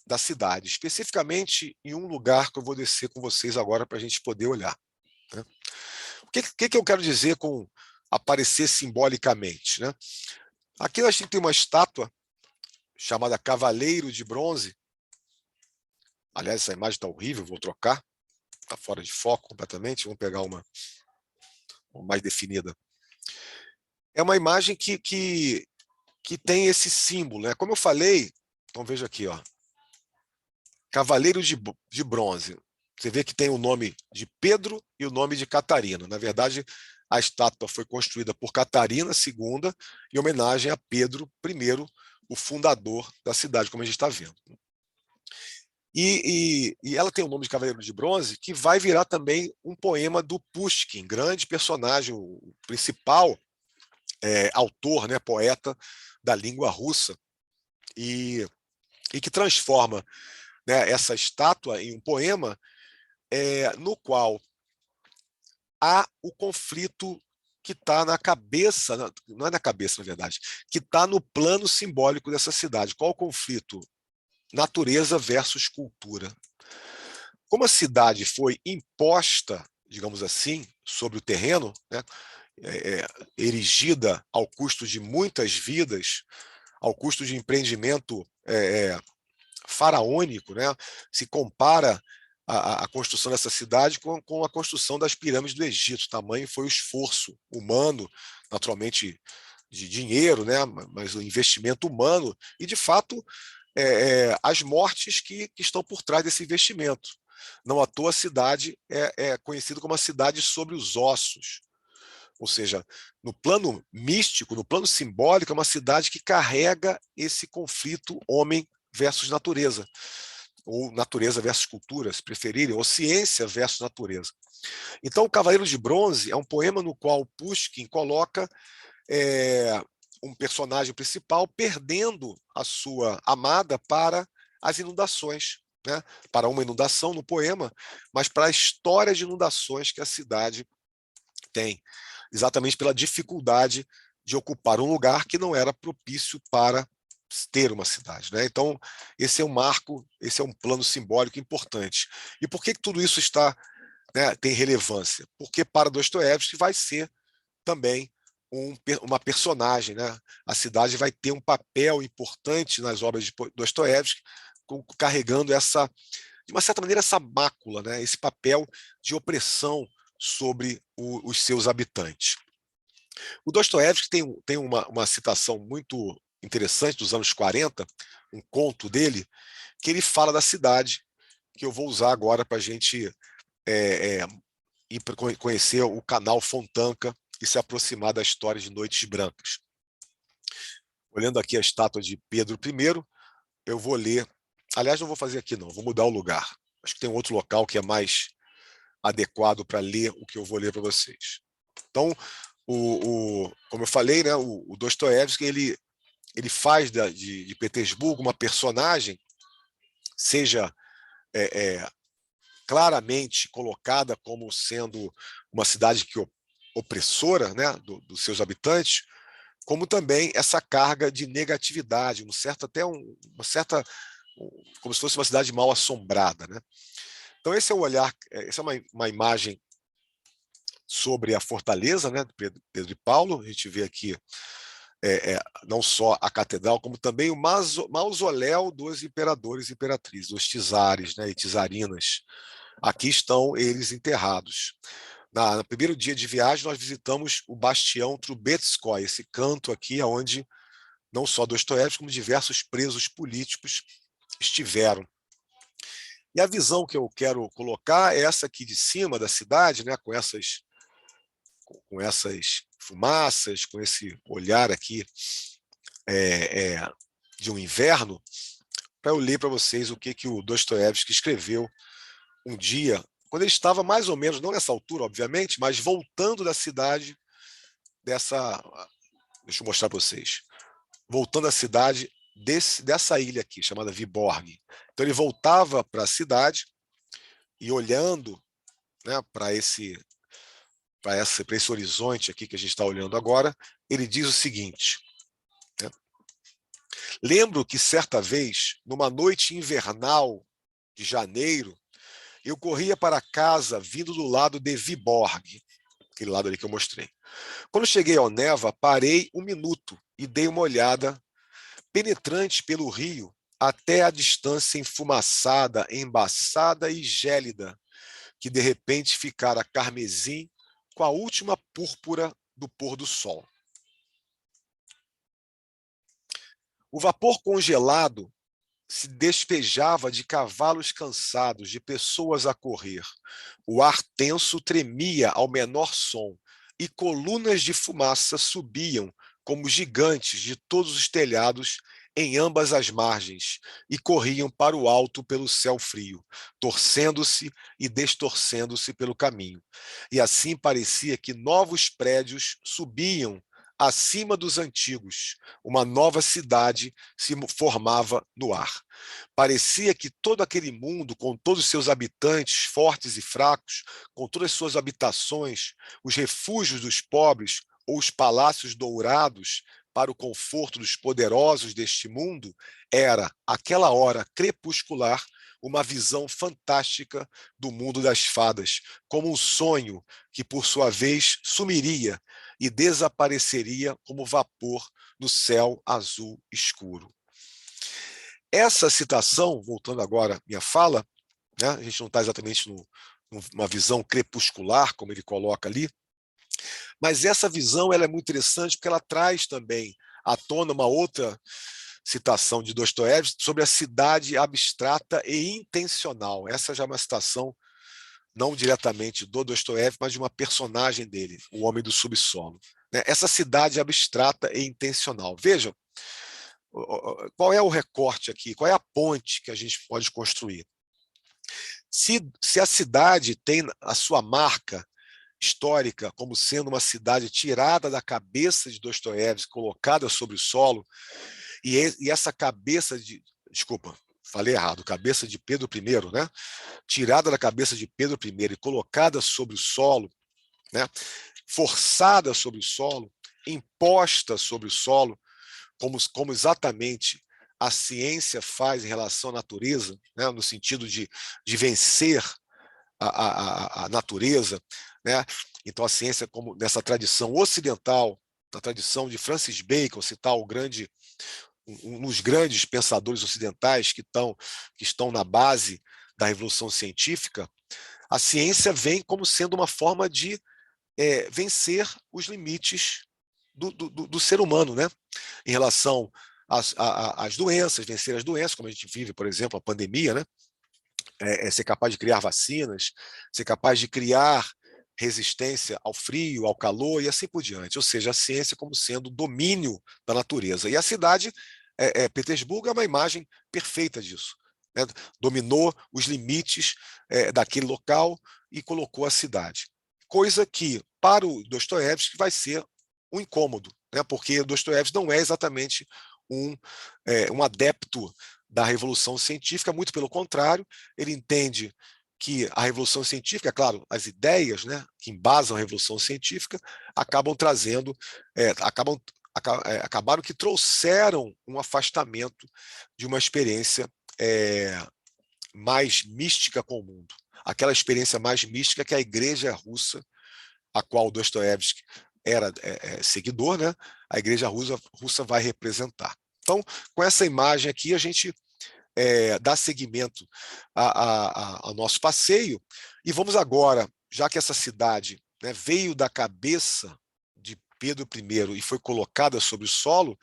da cidade, especificamente em um lugar que eu vou descer com vocês agora para a gente poder olhar, né? O que eu quero dizer com aparecer simbolicamente, né? Aqui a gente tem uma estátua chamada Cavaleiro de Bronze. Aliás, essa imagem está horrível, vou trocar, está fora de foco completamente, vamos pegar uma mais definida. É uma imagem que tem esse símbolo, né? Como eu falei, então veja aqui, ó, Cavaleiro de Bronze. Você vê que tem o nome de Pedro e o nome de Catarina. Na verdade, a estátua foi construída por Catarina II, em homenagem a Pedro I, o fundador da cidade, como a gente está vendo. E ela tem o nome de Cavaleiro de Bronze, que vai virar também um poema do Pushkin, grande personagem, o principal autor, né, poeta da língua russa, e que transforma, né, essa estátua em um poema no qual há o conflito que está na cabeça, não é na cabeça, na verdade, que está no plano simbólico dessa cidade. Qual o conflito? Natureza versus cultura. Como a cidade foi imposta, digamos assim, sobre o terreno, né, erigida ao custo de muitas vidas, ao custo de empreendimento faraônico, né, se compara a construção dessa cidade com a construção das pirâmides do Egito. Tamanho foi o esforço humano, naturalmente de dinheiro, né, mas o investimento humano e, de fato, as mortes que estão por trás desse investimento. Não à toa a cidade é conhecida como a cidade sobre os ossos. Ou seja, no plano místico, no plano simbólico, é uma cidade que carrega esse conflito homem versus natureza, ou natureza versus cultura, se preferirem, ou ciência versus natureza. Então, o Cavaleiro de Bronze é um poema no qual Pushkin coloca um personagem principal perdendo a sua amada para as inundações, né? Para uma inundação no poema, mas para a história de inundações que a cidade tem, exatamente pela dificuldade de ocupar um lugar que não era propício para ter uma cidade, né? Então, esse é um marco, esse é um plano simbólico importante. E por que tudo isso tem relevância? Porque para Dostoiévski vai ser também uma personagem, né? A cidade vai ter um papel importante nas obras de Dostoiévski, carregando de uma certa maneira, essa mácula, né? Esse papel de opressão sobre os seus habitantes. O Dostoiévski tem uma citação muito interessante dos anos 40, um conto dele, que ele fala da cidade, que eu vou usar agora para a gente ir para conhecer o canal Fontanka e se aproximar da história de Noites Brancas. olhando aqui a estátua de Pedro I, eu vou ler. Aliás, não vou fazer aqui, não, vou mudar o lugar. Acho que tem um outro local que é mais adequado para ler o que eu vou ler para vocês. Então, como eu falei, né, o Dostoiévski ele faz de Petersburgo uma personagem, seja claramente colocada como sendo uma cidade opressora, né, dos seus habitantes, como também essa carga de negatividade, uma certa, como se fosse uma cidade mal assombrada, né? Então esse é o olhar, essa é uma imagem sobre a fortaleza, né, de Pedro e Paulo. A gente vê aqui não só a catedral, como também o mausoléu dos imperadores e imperatrizes, dos czares, né, e czarinas. Aqui estão eles enterrados. No primeiro dia de viagem, nós visitamos o bastião Trubetskoy, esse canto aqui onde não só Dostoiévski, como diversos presos políticos estiveram. E a visão que eu quero colocar é essa aqui de cima da cidade, né, com essas fumaças, com esse olhar aqui de um inverno, para eu ler para vocês o que o Dostoiévski escreveu um dia, quando ele estava mais ou menos, não nessa altura, obviamente, mas voltando da cidade dessa... Deixa eu mostrar para vocês. Voltando à cidade dessa ilha aqui, chamada Viborg. Então ele voltava para a cidade e olhando, né, para esse horizonte aqui que a gente está olhando agora, ele diz o seguinte, né? Lembro que certa vez, numa noite invernal de janeiro, eu corria para casa vindo do lado de Viborg, aquele lado ali que eu mostrei. Quando cheguei ao Neva, parei um minuto e dei uma olhada penetrante pelo rio até a distância enfumaçada, embaçada e gélida, que de repente ficara carmesim com a última púrpura do pôr do sol. O vapor congelado se despejava de cavalos cansados, de pessoas a correr. O ar tenso tremia ao menor som, e colunas de fumaça subiam como gigantes de todos os telhados em ambas as margens, e corriam para o alto pelo céu frio, torcendo-se e destorcendo-se pelo caminho. E assim parecia que novos prédios subiam acima dos antigos, uma nova cidade se formava no ar. Parecia que todo aquele mundo, com todos os seus habitantes, fortes e fracos, com todas as suas habitações, os refúgios dos pobres ou os palácios dourados para o conforto dos poderosos deste mundo, era, àquela hora crepuscular, uma visão fantástica do mundo das fadas, como um sonho que, por sua vez, sumiria e desapareceria como vapor no céu azul escuro. Essa citação, voltando agora à minha fala, né, a gente não está exatamente numa visão crepuscular, como ele coloca ali, mas essa visão ela é muito interessante porque ela traz também à tona uma outra citação de Dostoiévski sobre a cidade abstrata e intencional. Essa já é uma citação não diretamente do Dostoiévski, mas de uma personagem dele, o Homem do Subsolo. Essa cidade abstrata e intencional. Vejam, qual é o recorte aqui? Qual é a ponte que a gente pode construir? Se a cidade tem a sua marca histórica como sendo uma cidade tirada da cabeça de Dostoiévski, colocada sobre o solo, e essa cabeça de... Desculpa, falei errado, cabeça de Pedro I, né? Tirada da cabeça de Pedro I e colocada sobre o solo, né? Forçada sobre o solo, imposta sobre o solo, como exatamente a ciência faz em relação à natureza, né, no sentido de vencer a natureza, né? Então a ciência, como nessa tradição ocidental, na tradição de Francis Bacon, citar um dos grandes pensadores ocidentais que estão na base da revolução científica, a ciência vem como sendo uma forma de vencer os limites do ser humano, né? Em relação às doenças, vencer as doenças, como a gente vive, por exemplo, a pandemia, né? Ser capaz de criar vacinas, ser capaz de criar resistência ao frio, ao calor e assim por diante. Ou seja, a ciência como sendo domínio da natureza. E a cidade, Petersburgo, é uma imagem perfeita disso. Né? Dominou os limites daquele local e colocou a cidade. Coisa que, para o Dostoiévski, vai ser um incômodo, né? Porque o Dostoiévski não é exatamente um adepto da revolução científica, muito pelo contrário, ele entende que a revolução científica, claro, as ideias, né, que embasam a revolução científica, acabam trazendo, acabaram que trouxeram um afastamento de uma experiência mais mística com o mundo. Aquela experiência mais mística que a igreja russa, a qual Dostoiévski era seguidor, né, a igreja russa vai representar. Então, com essa imagem aqui, a gente dá seguimento ao nosso passeio e vamos agora, já que essa cidade, né, veio da cabeça de Pedro I e foi colocada sobre o solo,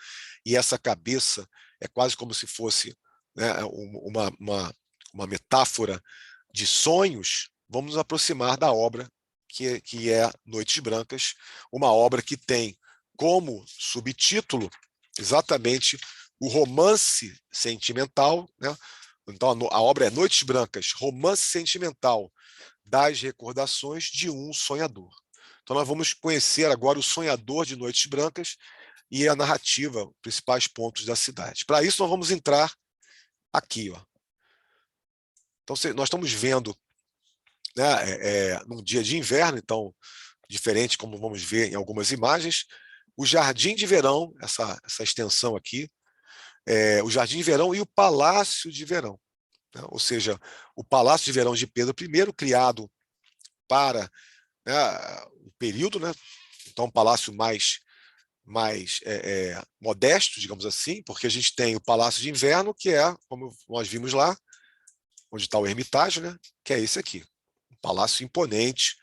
e essa cabeça é quase como se fosse, né, uma metáfora de sonhos, vamos nos aproximar da obra que é Noites Brancas, uma obra que tem como subtítulo exatamente o romance sentimental, né? Então a obra é Noites Brancas, romance sentimental das recordações de um sonhador. Então nós vamos conhecer agora o sonhador de Noites Brancas e a narrativa, os principais pontos da cidade. Para isso nós vamos entrar aqui, ó. Então nós estamos vendo, né, num dia de inverno, então diferente como vamos ver em algumas imagens, o Jardim de Verão, essa extensão aqui, o Jardim de Verão e o Palácio de Verão, né? Ou seja, o Palácio de Verão de Pedro I, criado para, né, o período, né? Então um palácio mais modesto, digamos assim, porque a gente tem o Palácio de Inverno, que é, como nós vimos lá, onde está o Hermitage, né? Que é esse aqui, um palácio imponente,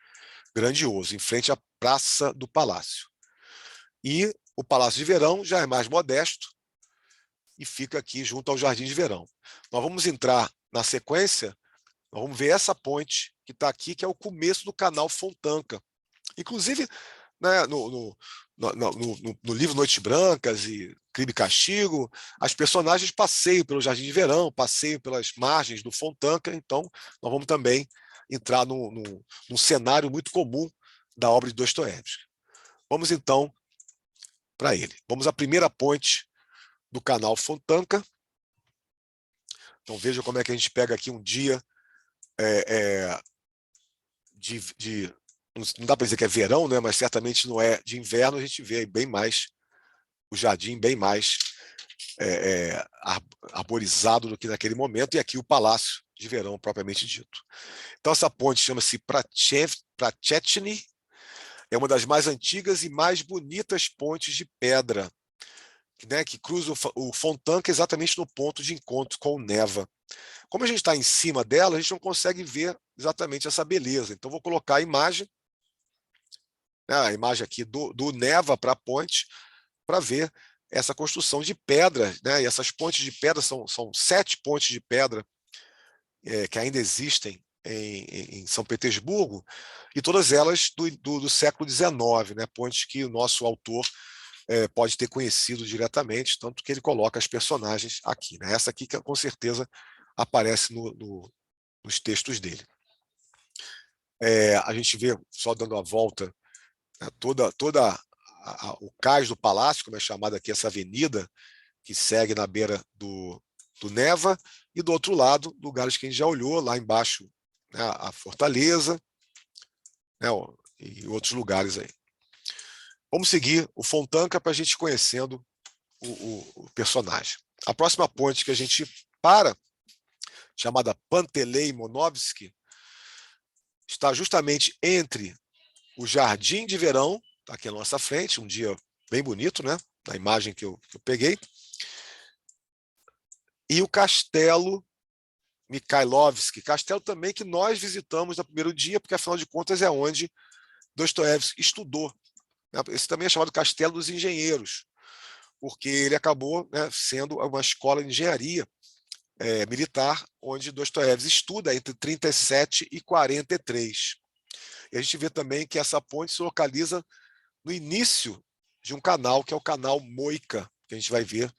grandioso, em frente à Praça do Palácio. E o Palácio de Verão já é mais modesto e fica aqui junto ao Jardim de Verão. Nós vamos entrar na sequência, nós vamos ver essa ponte que está aqui, que é o começo do canal Fontanka. Inclusive, né, no livro Noites Brancas e Crime e Castigo, as personagens passeiam pelo Jardim de Verão, passeiam pelas margens do Fontanka, então nós vamos também entrar num cenário muito comum da obra de Dostoiévski. Vamos então para ele. Vamos à primeira ponte do canal Fontanka. Então veja como é que a gente pega aqui um dia não dá para dizer que é verão, né? Mas certamente não é de inverno, a gente vê bem mais o jardim bem mais arborizado do que naquele momento, e aqui o Palácio de Verão propriamente dito. Então essa ponte chama-se Prachetny, é uma das mais antigas e mais bonitas pontes de pedra, né, que cruza o Fontanka exatamente no ponto de encontro com o Neva. Como a gente está em cima dela, a gente não consegue ver exatamente essa beleza. Então vou colocar a imagem aqui do Neva para a ponte, para ver essa construção de pedra, né? E essas pontes de pedra são 7 pontes de pedra que ainda existem em São Petersburgo, e todas elas do século XIX, né? Pontes que o nosso autor pode ter conhecido diretamente, tanto que ele coloca as personagens aqui, né? Essa aqui que com certeza aparece nos textos dele. A gente vê, só dando a volta, né, o cais do palácio, como é chamada aqui essa avenida, que segue na beira do Neva, e do outro lado, lugares que a gente já olhou, lá embaixo, né, a Fortaleza, né, e outros lugares aí. Vamos seguir o Fontanka para a gente ir conhecendo o personagem. A próxima ponte que a gente para, chamada Pantelei Monovsky, está justamente entre o Jardim de Verão, tá aqui à nossa frente, um dia bem bonito, né? Na imagem que eu peguei, e o Castelo Mikhailovsky, castelo também que nós visitamos no primeiro dia, porque afinal de contas é onde Dostoiévski estudou. Esse também é chamado Castelo dos Engenheiros, porque ele acabou, né, sendo uma escola de engenharia militar, onde Dostoiévski estuda entre 37 e 43. E a gente vê também que essa ponte se localiza no início de um canal, que é o canal Moica, que a gente vai ver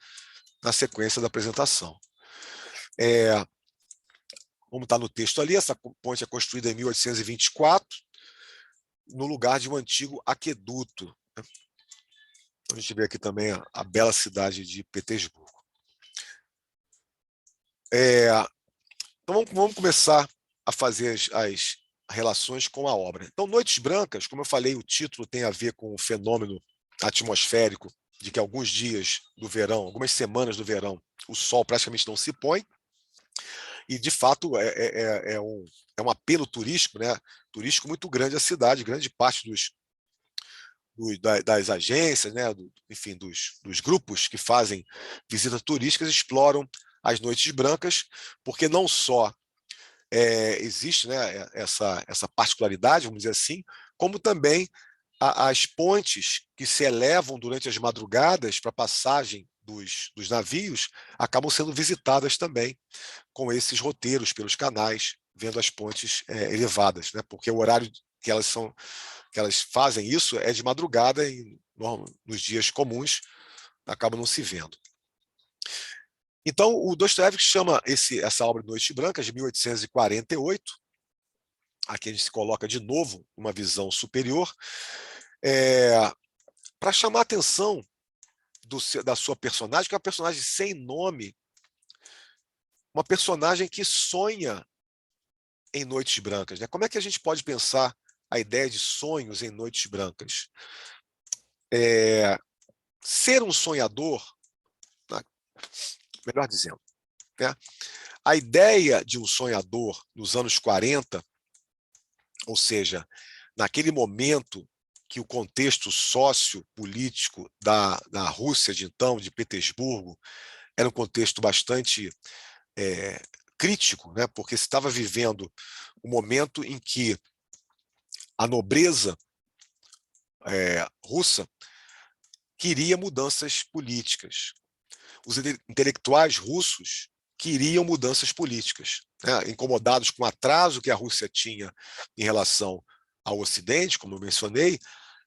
na sequência da apresentação. Como está no texto ali, essa ponte é construída em 1824, no lugar de um antigo aqueduto. A gente vê aqui também a bela cidade de Petersburgo. Então vamos começar a fazer as relações com a obra. Então, Noites Brancas, como eu falei, o título tem a ver com o fenômeno atmosférico de que alguns dias do verão, algumas semanas do verão, o sol praticamente não se põe, e de fato é um apelo turístico, né? Turístico muito grande à cidade, grande parte das agências, né? Enfim, dos grupos que fazem visitas turísticas exploram as Noites Brancas, porque não só existe, né, essa particularidade, vamos dizer assim, como também as pontes que se elevam durante as madrugadas para passagem dos navios acabam sendo visitadas também com esses roteiros pelos canais, vendo as pontes elevadas, né, porque o horário que elas fazem isso é de madrugada e nos dias comuns acabam não se vendo. Então, o Dostoiévski chama essa obra de Noites Brancas, de 1848, aqui a gente se coloca de novo uma visão superior, para chamar a atenção da sua personagem, que é uma personagem sem nome, uma personagem que sonha em Noites Brancas. Né? Como é que a gente pode pensar a ideia de sonhos em Noites Brancas? Ser um sonhador, melhor dizendo, né? A ideia de um sonhador nos anos 40, ou seja, naquele momento que o contexto sociopolítico da Rússia de então, de Petersburgo, era um contexto bastante crítico, né? Porque se estava vivendo um momento em que a nobreza russa queria mudanças políticas. Os intelectuais russos queriam mudanças políticas, né? Incomodados com o atraso que a Rússia tinha em relação ao Ocidente, como eu mencionei,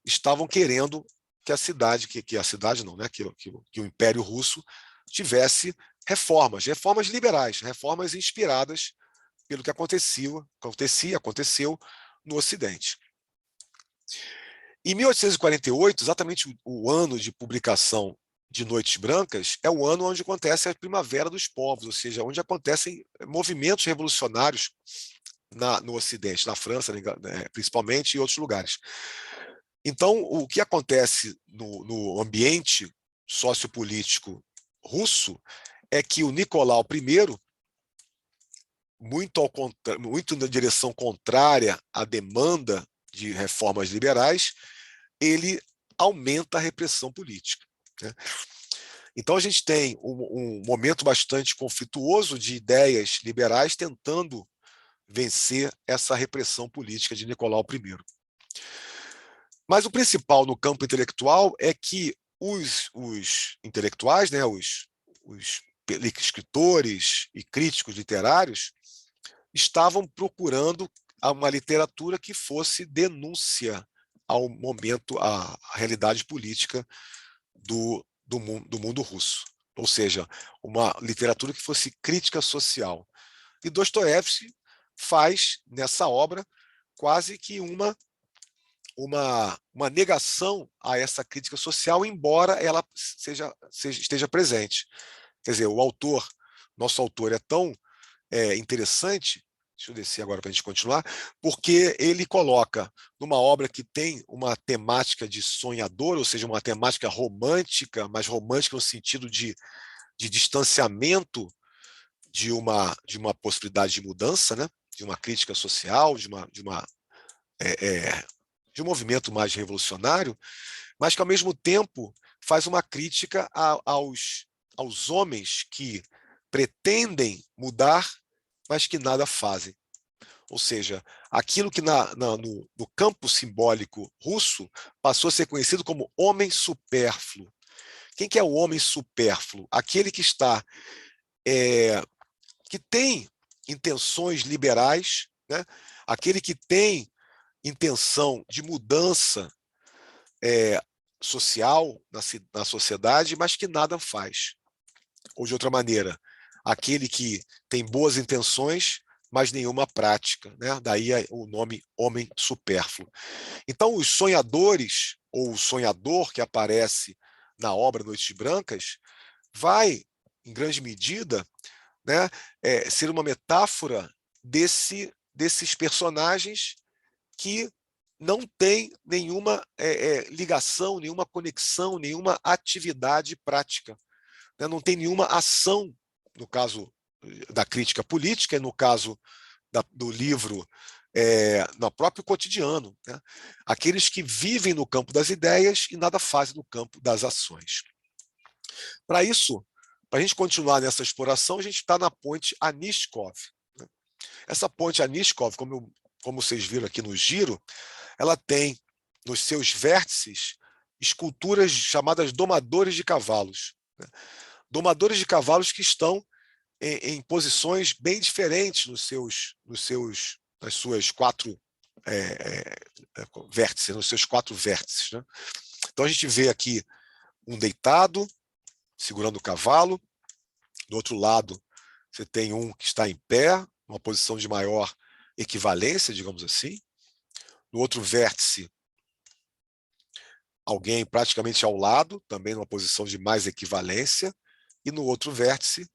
estavam querendo que a cidade, que a cidade não, né? Que o Império Russo tivesse reformas liberais, reformas inspiradas pelo que aconteceu no Ocidente. Em 1848, exatamente o ano de publicação de Noites Brancas, é o ano onde acontece a Primavera dos Povos, ou seja, onde acontecem movimentos revolucionários no Ocidente, na França, principalmente, e outros lugares. Então, o que acontece no ambiente sociopolítico russo é que o Nicolau I, muito na direção contrária à demanda de reformas liberais, ele aumenta a repressão política. Né? Então, a gente tem um momento bastante conflituoso de ideias liberais tentando vencer essa repressão política de Nicolau I. Mas o principal no campo intelectual é que os intelectuais, né, os escritores e críticos literários, estavam procurando uma literatura que fosse denúncia ao momento, à realidade política do mundo russo. Ou seja, uma literatura que fosse crítica social. E Dostoiévski faz, nessa obra, quase que uma negação a essa crítica social, embora ela esteja presente. Quer dizer, nosso autor é tão interessante, deixa eu descer agora para a gente continuar, porque ele coloca numa obra que tem uma temática de sonhador, ou seja, uma temática romântica, mas romântica no sentido de distanciamento de uma possibilidade de mudança, né? De uma crítica social, de um movimento mais revolucionário, mas que, ao mesmo tempo, faz uma crítica aos homens que pretendem mudar, mas que nada fazem. Ou seja, aquilo que no campo simbólico russo passou a ser conhecido como homem supérfluo. Quem que é o homem supérfluo? Aquele que que tem intenções liberais, né? Aquele que tem intenção de mudança social na sociedade, mas que nada faz. Ou, de outra maneira, aquele que tem boas intenções, mas nenhuma prática, né? Daí o nome homem supérfluo. Então, os sonhadores, ou o sonhador que aparece na obra Noites Brancas, vai, em grande medida, né, ser uma metáfora desses personagens que não têm nenhuma ligação, nenhuma conexão, nenhuma atividade prática, né? Não tem nenhuma ação, no caso da crítica política, e no caso do livro, no próprio cotidiano, né? Aqueles que vivem no campo das ideias e nada fazem no campo das ações. Para isso, para a gente continuar nessa exploração, a gente está na ponte Aniskov, né? Essa ponte Aniskov, como vocês viram aqui no giro, ela tem nos seus vértices esculturas chamadas domadores de cavalos, né? Domadores de cavalos que estão em posições bem diferentes nas suas quatro vértices, nos seus quatro vértices, né? Então a gente vê aqui um deitado, segurando o cavalo. Do outro lado, você tem um que está em pé, uma posição de maior equivalência, digamos assim. No outro vértice, alguém praticamente ao lado, também numa posição de mais equivalência. E no outro vértice,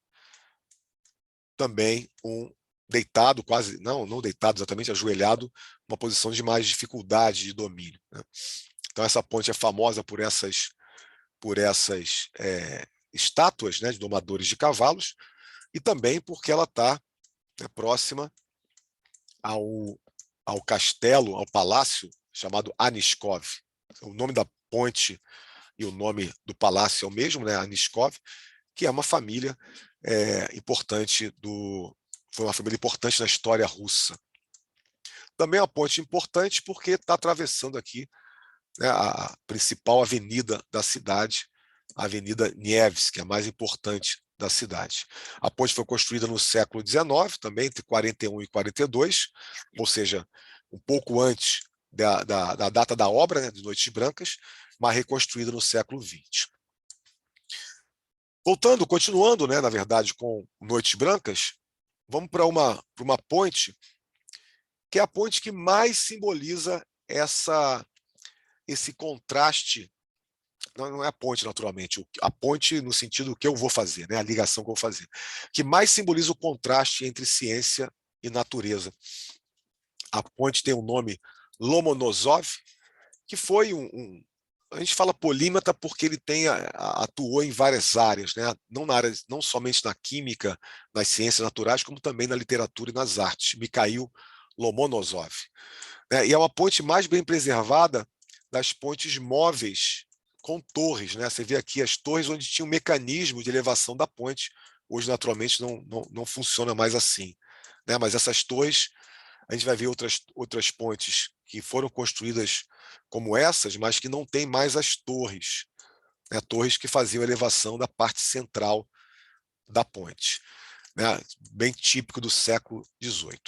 também um deitado, quase, não deitado exatamente, ajoelhado, uma posição de mais dificuldade de domínio, né? Então essa ponte é famosa por essas estátuas, né, de domadores de cavalos, e também porque ela está, né, próxima ao castelo, ao palácio chamado Aniskov. O nome da ponte e o nome do palácio é o mesmo, né, Aniskov, que é uma família importante foi uma família importante na história russa. Também é uma ponte importante porque está atravessando aqui, né, a principal avenida da cidade, a Avenida Nevsky, que é a mais importante da cidade. A ponte foi construída no século XIX, também entre 41 e 42, ou seja, um pouco antes da data da obra, né, de Noites Brancas, mas reconstruída no século XX. Continuando, né, na verdade, com Noites Brancas, vamos para uma ponte, que é a ponte que mais simboliza esse contraste. Não é a ponte, naturalmente, a ponte no sentido que eu vou fazer, né, a ligação que eu vou fazer, que mais simboliza o contraste entre ciência e natureza. A ponte tem o nome Lomonosov, que foi a gente fala polímata porque ele atuou em várias áreas, né? Não somente na química, nas ciências naturais, como também na literatura e nas artes. Mikhail Lomonosov, né? E é uma ponte mais bem preservada das pontes móveis com torres, né? Você vê aqui as torres onde tinha um mecanismo de elevação da ponte. Hoje, naturalmente, não funciona mais assim, né? Mas essas torres, a gente vai ver outras pontes que foram construídas como essas, mas que não tem mais as torres, né? Torres que faziam a elevação da parte central da ponte, né? Bem típico do século XVIII.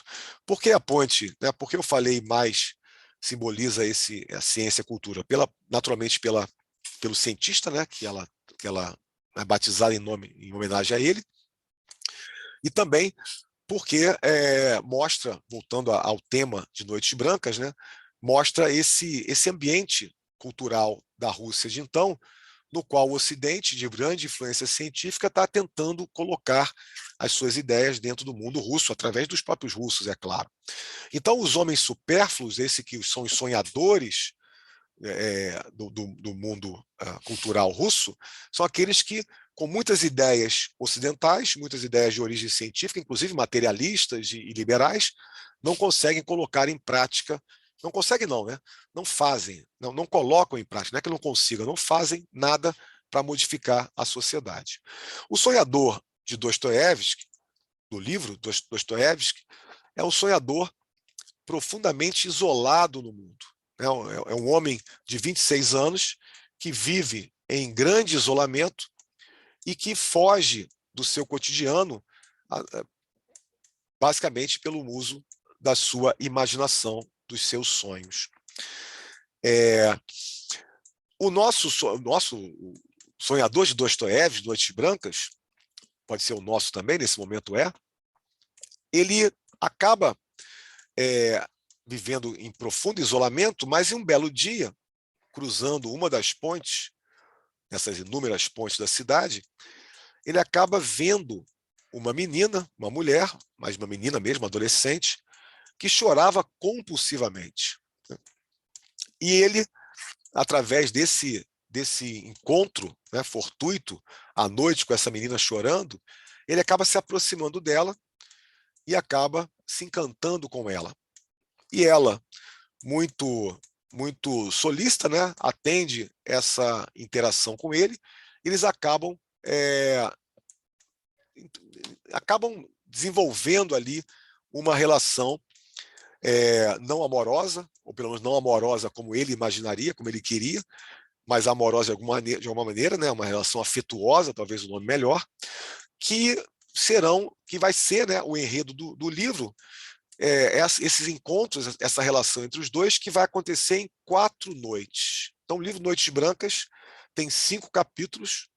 Por que a ponte? Né? Por que eu falei mais simboliza a ciência e a cultura? Naturalmente pelo cientista, né? que ela é batizada em homenagem a ele, e também porque mostra, voltando ao tema de Noites Brancas, né, mostra esse ambiente cultural da Rússia de então, no qual o Ocidente, de grande influência científica, está tentando colocar as suas ideias dentro do mundo russo, através dos próprios russos, é claro. Então, os homens supérfluos, esses que são os sonhadores do mundo cultural russo, são aqueles que, com muitas ideias ocidentais, muitas ideias de origem científica, inclusive materialistas e liberais, não conseguem colocar em prática, não conseguem não, né? Não fazem, não colocam em prática, não é que não consigam, não fazem nada para modificar a sociedade. O sonhador de Dostoiévski, do livro Dostoiévski, é um sonhador profundamente isolado no mundo. É um homem de 26 anos que vive em grande isolamento e que foge do seu cotidiano basicamente pelo uso da sua imaginação, dos seus sonhos. O nosso sonhador de Dostoiévski, Noites Brancas, pode ser o nosso também, nesse momento ele acaba vivendo em profundo isolamento, mas em um belo dia, cruzando uma das pontes, nessas inúmeras pontes da cidade, ele acaba vendo uma menina, uma mulher, mas uma menina mesmo, adolescente, que chorava compulsivamente. E ele, através desse encontro, né, fortuito, à noite com essa menina chorando, ele acaba se aproximando dela e acaba se encantando com ela. E ela, muito solícita, né, atende essa interação com ele. Eles acabam desenvolvendo ali uma relação não amorosa, ou pelo menos não amorosa como ele imaginaria, como ele queria, mas amorosa de alguma maneira, né, uma relação afetuosa, talvez o nome melhor, que vai ser, né, o enredo do livro, esses encontros, essa relação entre os dois, que vai acontecer em 4 noites. Então, o livro Noites Brancas tem 5 capítulos,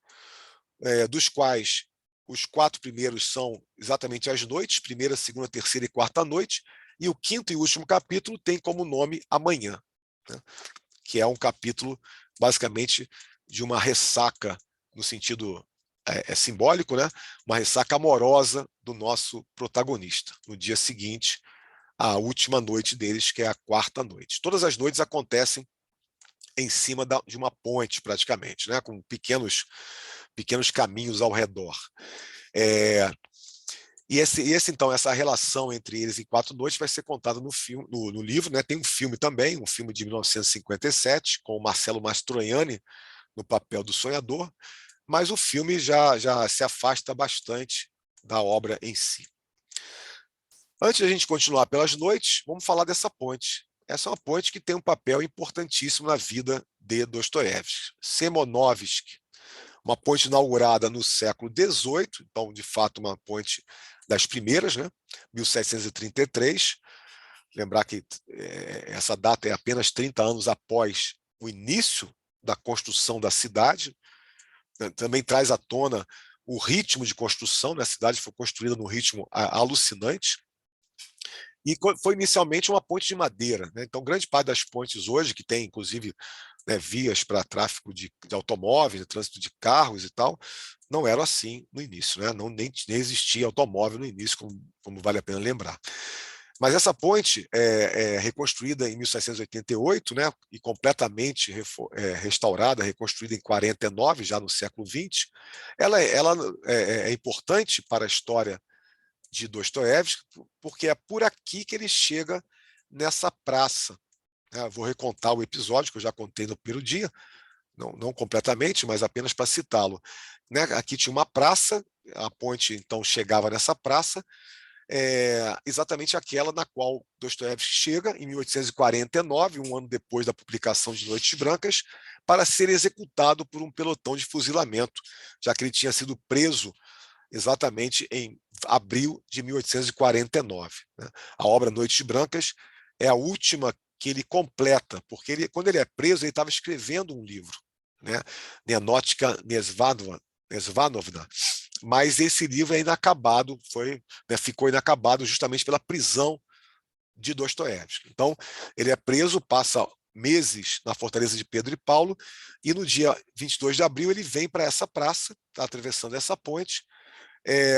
dos quais os 4 primeiros são exatamente as noites, primeira, segunda, terceira e quarta noite, e o 5º e último capítulo tem como nome Amanhã, né, que é um capítulo, basicamente, de uma ressaca, no sentido simbólico, né, uma ressaca amorosa do nosso protagonista, no dia seguinte, a última noite deles, que é a quarta noite. Todas as noites acontecem em cima de uma ponte, praticamente, né, com pequenos caminhos ao redor. E então, essa relação entre eles em 4 noites vai ser contada no livro, né? Tem um filme também, um filme de 1957, com o Marcello Mastroianni no papel do sonhador, mas o filme já se afasta bastante da obra em si. Antes de a gente continuar pelas noites, vamos falar dessa ponte. Essa é uma ponte que tem um papel importantíssimo na vida de Dostoiévski. Semonovsky, uma ponte inaugurada no século XVIII, então, de fato, uma ponte das primeiras, né? 1733. Lembrar que essa data é apenas 30 anos após o início da construção da cidade. Também traz à tona o ritmo de construção, né? A cidade foi construída num ritmo alucinante. E foi inicialmente uma ponte de madeira, né? Então, grande parte das pontes hoje, que tem, inclusive, né, vias para tráfego de automóveis, de trânsito de carros e tal, não era assim no início, né? Nem existia automóvel no início, como vale a pena lembrar. Mas essa ponte é reconstruída em 1788, né, e completamente restaurada, reconstruída em 49, já no século XX. Ela é importante para a história de Dostoiévski, porque é por aqui que ele chega nessa praça. Vou recontar o episódio que eu já contei no primeiro dia, não completamente, mas apenas para citá-lo. Aqui tinha uma praça, a ponte então chegava nessa praça, exatamente aquela na qual Dostoiévski chega em 1849, um ano depois da publicação de Noites Brancas, para ser executado por um pelotão de fuzilamento, já que ele tinha sido preso exatamente em abril de 1849. A obra Noites Brancas é a última que ele completa, porque quando ele é preso, ele estava escrevendo um livro, né? Nenochka Nesvanovna, mas esse livro é inacabado, ficou inacabado justamente pela prisão de Dostoiévski. Então, ele é preso, passa meses na fortaleza de Pedro e Paulo, e no dia 22 de abril ele vem para essa praça, está atravessando essa ponte,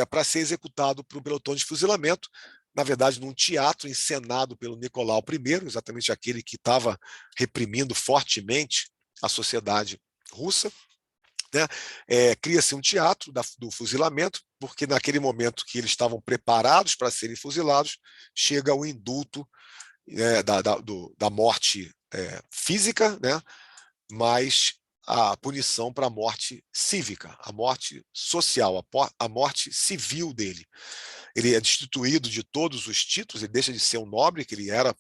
para ser executado por um pelotão de fuzilamento, na verdade, num teatro encenado pelo Nicolau I, exatamente aquele que estava reprimindo fortemente a sociedade russa. Né? Cria-se um teatro do fuzilamento, porque naquele momento que eles estavam preparados para serem fuzilados, chega o indulto da morte física, né? Mas a punição para a morte cívica, a morte social, a morte civil dele. Ele é destituído de todos os títulos, ele deixa de ser um nobre, que ele era.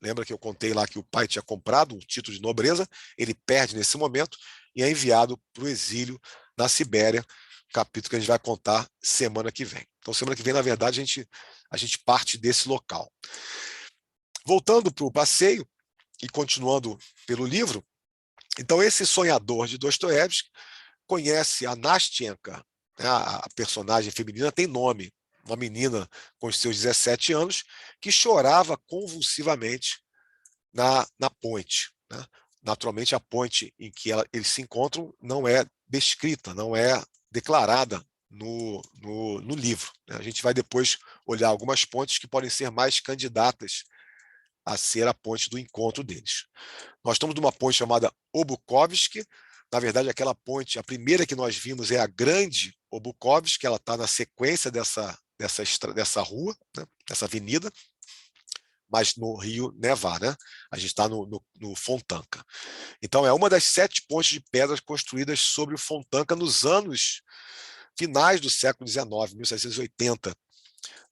Lembra que eu contei lá que o pai tinha comprado um título de nobreza? Ele perde nesse momento e é enviado para o exílio na Sibéria, capítulo que a gente vai contar semana que vem. Então, semana que vem, na verdade, a gente parte desse local. Voltando para o passeio e continuando pelo livro, então esse sonhador de Dostoiévski conhece a Nastenka, né, a personagem feminina tem nome, uma menina com os seus 17 anos que chorava convulsivamente na ponte, né? Naturalmente, a ponte em que eles se encontram não é descrita, não é declarada no livro, né? A gente vai depois olhar algumas pontes que podem ser mais candidatas a ser a ponte do encontro deles. Nós estamos numa ponte chamada Obukovsky. Na verdade, aquela ponte, a primeira que nós vimos é a Grande Obukovsky, ela está na sequência dessa rua, né, dessa avenida, mas no Rio Nevar, né? A gente está no Fontanka. Então, é uma das 7 pontes de pedras construídas sobre o Fontanka nos anos finais do século XIX, 1780.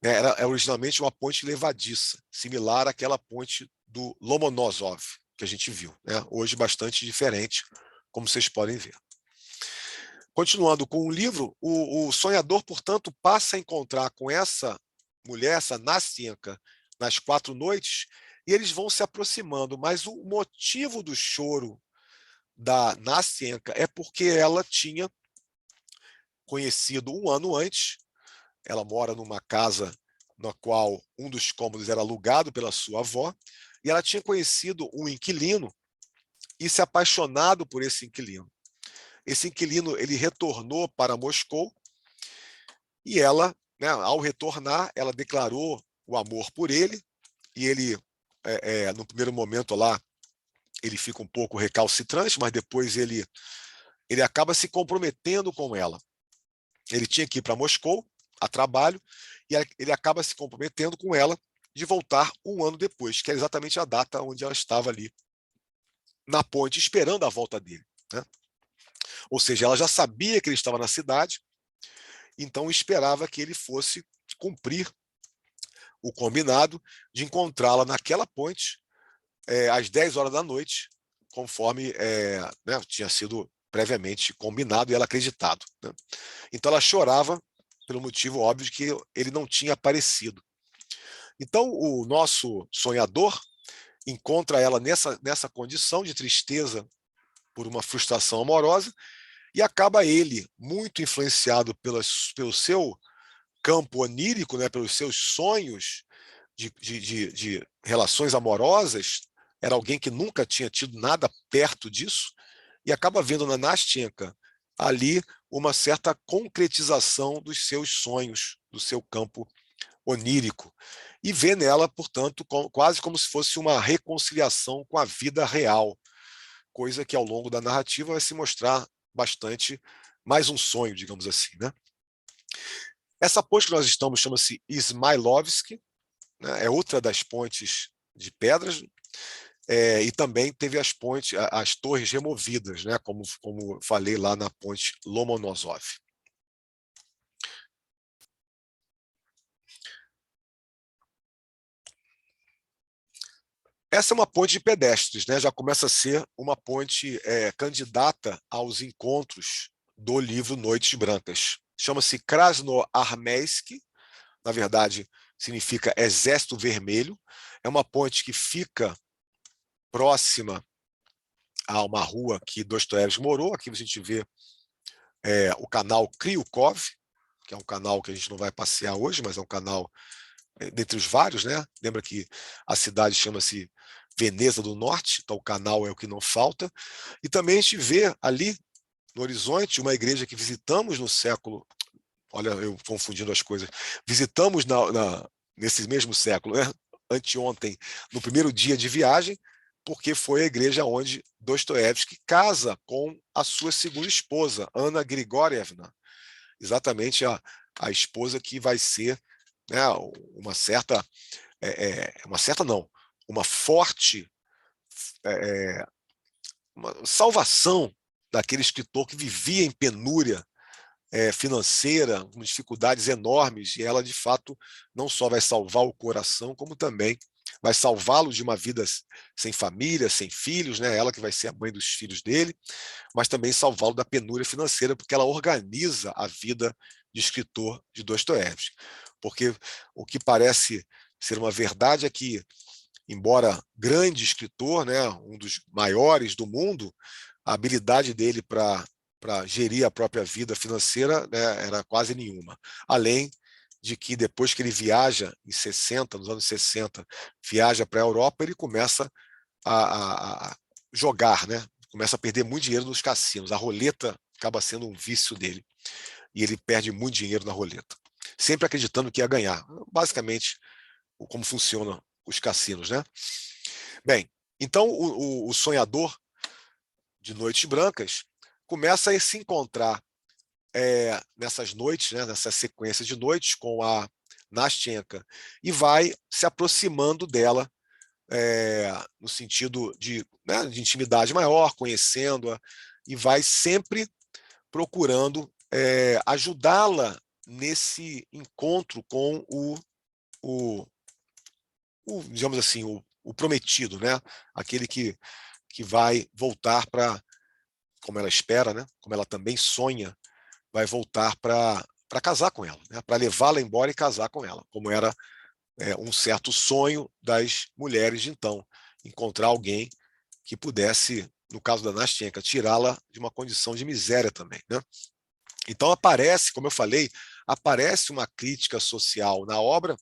Né? Era originalmente uma ponte levadiça, similar àquela ponte do Lomonosov, que a gente viu. Né? Hoje, bastante diferente, como vocês podem ver. Continuando com o livro, o sonhador, portanto, passa a encontrar com essa mulher, essa Nastenka, nas 4 noites, e eles vão se aproximando. Mas o motivo do choro da Nastenka é porque ela tinha conhecido um ano antes, ela mora numa casa na qual um dos cômodos era alugado pela sua avó, e ela tinha conhecido um inquilino e se apaixonado por esse inquilino. Esse inquilino ele retornou para Moscou e ela, né, ao retornar, ela declarou o amor por ele e ele, no primeiro momento lá, ele fica um pouco recalcitrante, mas depois ele acaba se comprometendo com ela. Ele tinha que ir para Moscou a trabalho e ele acaba se comprometendo com ela de voltar um ano depois, que é exatamente a data onde ela estava ali na ponte esperando a volta dele, né? Ou seja, ela já sabia que ele estava na cidade, então esperava que ele fosse cumprir o combinado de encontrá-la naquela ponte às 10 horas da noite, conforme né, tinha sido previamente combinado e ela acreditado, né? Então ela chorava pelo motivo óbvio de que ele não tinha aparecido. Então o nosso sonhador encontra ela nessa condição de tristeza por uma frustração amorosa e acaba ele, muito influenciado pelo seu campo onírico, né, pelos seus sonhos de relações amorosas, era alguém que nunca tinha tido nada perto disso, e acaba vendo na Nastenka ali uma certa concretização dos seus sonhos, do seu campo onírico, e vê nela, portanto, quase como se fosse uma reconciliação com a vida real, coisa que ao longo da narrativa vai se mostrar bastante mais um sonho, digamos assim, né? Essa ponte que nós estamos chama-se Ismailovsky, né? É outra das pontes de pedras, e também teve as torres removidas, né? Como falei lá na ponte Lomonosov. Essa é uma ponte de pedestres, né? Já começa a ser uma ponte candidata aos encontros do livro Noites Brancas. Chama-se Krasnoarmeysk, na verdade significa Exército Vermelho. É uma ponte que fica próxima a uma rua que Dostoiévski morou. Aqui a gente vê o canal Kryukov, que é um canal que a gente não vai passear hoje, mas é um canal dentre os vários, né? Lembra que a cidade chama-se Veneza do Norte, então o canal é o que não falta. E também a gente vê ali no horizonte uma igreja que visitamos no século, olha, eu confundindo as coisas, visitamos nesse mesmo século, né? Anteontem, no primeiro dia de viagem, porque foi a igreja onde Dostoiévski casa com a sua segunda esposa, Ana Grigorievna, exatamente a esposa que vai ser, né, uma certa não, uma forte uma salvação daquele escritor que vivia em penúria financeira, com dificuldades enormes, e ela, de fato, não só vai salvar o coração, como também vai salvá-lo de uma vida sem família, sem filhos, né? Ela que vai ser a mãe dos filhos dele, mas também salvá-lo da penúria financeira, porque ela organiza a vida de escritor de Dostoiévski. Porque o que parece ser uma verdade é que, embora grande escritor, né, um dos maiores do mundo, a habilidade dele para gerir a própria vida financeira, né, era quase nenhuma. Além de que depois que ele viaja em 60, nos anos 60, viaja para a Europa, ele começa a jogar, né? Começa a perder muito dinheiro nos cassinos. A roleta acaba sendo um vício dele. E ele perde muito dinheiro na roleta. Sempre acreditando que ia ganhar. Basicamente, como funcionam os cassinos, né? Bem, então o sonhador de Noites Brancas começa a se encontrar nessas noites, né, nessa sequência de noites com a Nastenka, e vai se aproximando dela no sentido né, de intimidade maior, conhecendo-a, e vai sempre procurando ajudá-la nesse encontro com digamos assim, o prometido, né? Aquele que vai voltar para, como ela espera, né? Como ela também sonha, vai voltar para casar com ela, né? Para levá-la embora e casar com ela, como era um certo sonho das mulheres de então, encontrar alguém que pudesse, no caso da Nastenka, tirá-la de uma condição de miséria também, né? Então aparece, como eu falei, aparece uma crítica social na obra,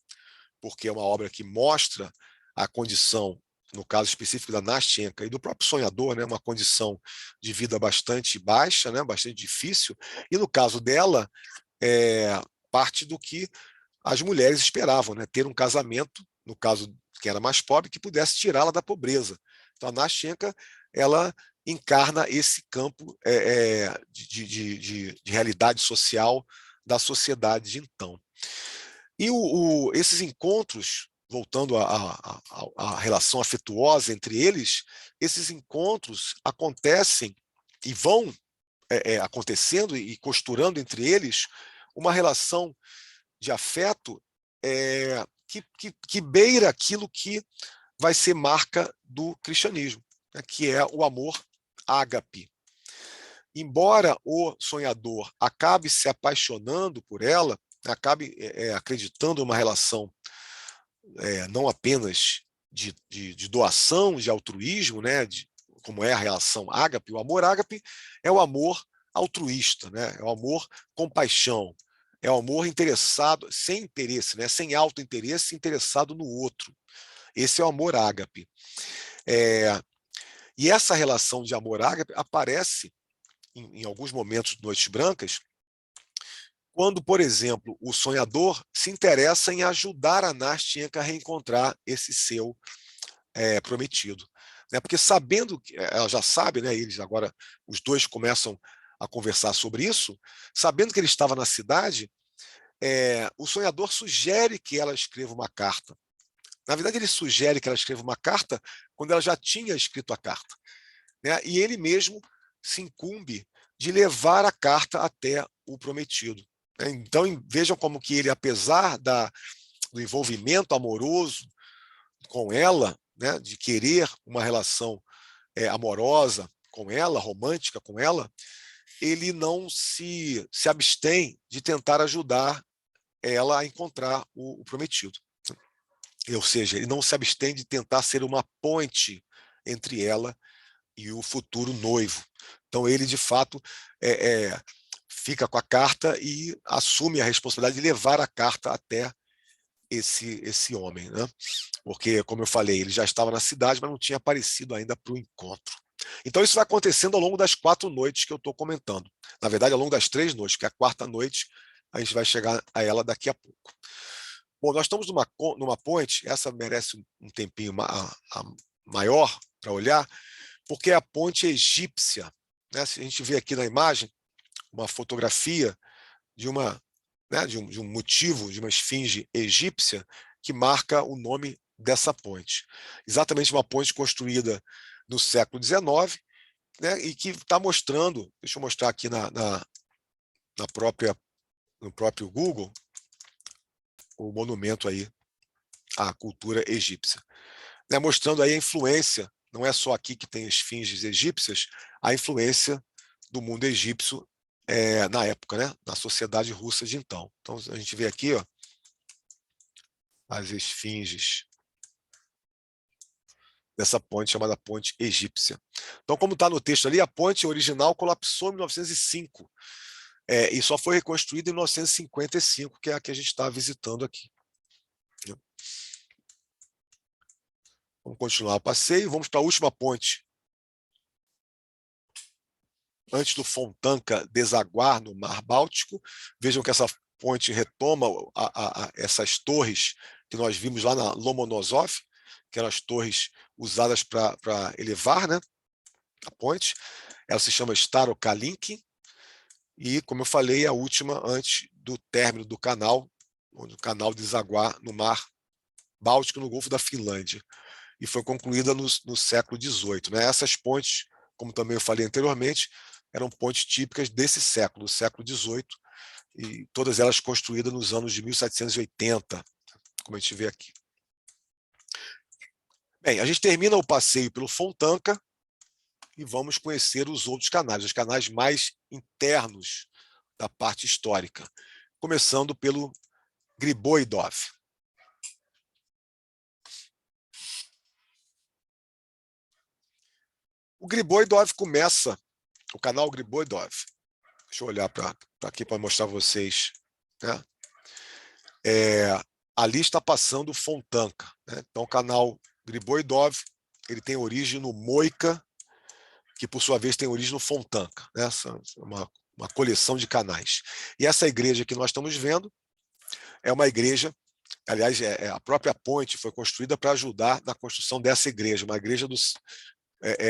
porque é uma obra que mostra a condição, no caso específico da Nastenka e do próprio sonhador, né, uma condição de vida bastante baixa, né, bastante difícil, e no caso dela, parte do que as mulheres esperavam, né, ter um casamento, no caso que era mais pobre, que pudesse tirá-la da pobreza. Então a Nastenka, ela encarna esse campo de realidade social da sociedade de então. E esses encontros, voltando à relação afetuosa entre eles, esses encontros acontecem e vão acontecendo e costurando entre eles uma relação de afeto que beira aquilo que vai ser marca do cristianismo, né, que é o amor ágape. Embora o sonhador acabe se apaixonando por ela, acabe acreditando numa relação não apenas de doação, de altruísmo, né, como é a relação ágape, o amor ágape é o amor altruísta, né, é o amor com paixão, é o amor interessado, sem interesse, né, sem autointeresse, interessado no outro. Esse é o amor ágape. E essa relação de amor ágape aparece em alguns momentos de Noites Brancas, quando, por exemplo, o sonhador se interessa em ajudar a Nastenka a reencontrar esse seu prometido. Né? Porque sabendo, ela já sabe, né, eles agora, os dois começam a conversar sobre isso, sabendo que ele estava na cidade, o sonhador sugere que ela escreva uma carta. Na verdade, ele sugere que ela escreva uma carta quando ela já tinha escrito a carta. Né? E ele mesmo se incumbe de levar a carta até o prometido. Então, vejam como que ele, apesar do envolvimento amoroso com ela, né, de querer uma relação amorosa com ela, romântica com ela, ele não se abstém de tentar ajudar ela a encontrar o prometido. Ou seja, ele não se abstém de tentar ser uma ponte entre ela e o futuro noivo. Então, ele, de fato, fica com a carta e assume a responsabilidade de levar a carta até esse homem, né? Porque, como eu falei, ele já estava na cidade, mas não tinha aparecido ainda para o encontro. Então, isso vai acontecendo ao longo das 4 noites que eu estou comentando. Na verdade, ao longo das 3 noites, que é a quarta noite, a gente vai chegar a ela daqui a pouco. Bom, nós estamos numa ponte, essa merece um tempinho maior para olhar, porque é a ponte egípcia. Né? Se a gente vê aqui na imagem uma fotografia de né, de um motivo, de uma esfinge egípcia, que marca o nome dessa ponte. Exatamente uma ponte construída no século XIX, né, e que está mostrando, deixa eu mostrar aqui no próprio Google, o monumento aí à cultura egípcia. Né, mostrando aí a influência, não é só aqui que tem esfinges egípcias, a influência do mundo egípcio na época, né, na sociedade russa de então. Então, a gente vê aqui, ó, as esfinges dessa ponte chamada ponte egípcia. Então, como está no texto ali, a ponte original colapsou em 1905 e só foi reconstruída em 1955, que é a que a gente está visitando aqui. Vamos continuar o passeio, vamos para a última ponte. Antes do Fontanka desaguar no Mar Báltico, vejam que essa ponte retoma essas torres que nós vimos lá na Lomonosov, que eram as torres usadas para elevar, né, a ponte. Ela se chama Starokalinki, e, como eu falei, a última antes do término do canal, onde o canal desaguar no Mar Báltico, no Golfo da Finlândia, e foi concluída no século XVIII. Né? Essas pontes, como também eu falei anteriormente, eram pontes típicas desse século, do século XVIII, e todas elas construídas nos anos de 1780, como a gente vê aqui. Bem, a gente termina o passeio pelo Fontanka e vamos conhecer os outros canais, os canais mais internos da parte histórica, começando pelo Griboidov. O Griboidov começa, o canal Griboidov, deixa eu olhar para aqui para mostrar a vocês, né? Ali está passando o Fontanka, né? Então o canal Griboidov, ele tem origem no Moika, que por sua vez tem origem no Fontanka, né? Essa é uma coleção de canais. E essa igreja que nós estamos vendo é uma igreja, aliás, a própria ponte foi construída para ajudar na construção dessa igreja, uma igreja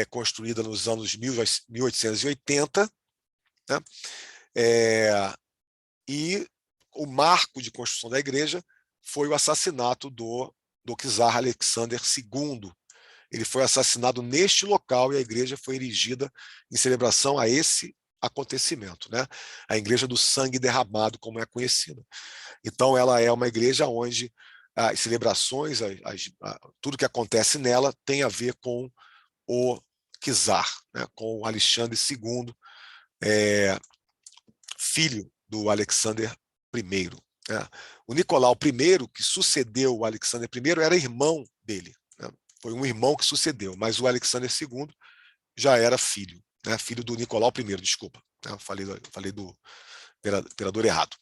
construída nos anos 1880, né? E o marco de construção da igreja foi o assassinato do czar Alexander II. Ele foi assassinado neste local e a igreja foi erigida em celebração a esse acontecimento, né? A igreja do sangue derramado, como é conhecida. Então, ela é uma igreja onde as celebrações, tudo que acontece nela tem a ver com o czar, né? Com o Alexandre II, filho do Alexander I. Né? O Nicolau I, que sucedeu o Alexander I, era irmão dele. Né? Foi um irmão que sucedeu, mas o Alexander II já era filho, né? Filho do Nicolau I, desculpa. Né? Falei do imperador errado.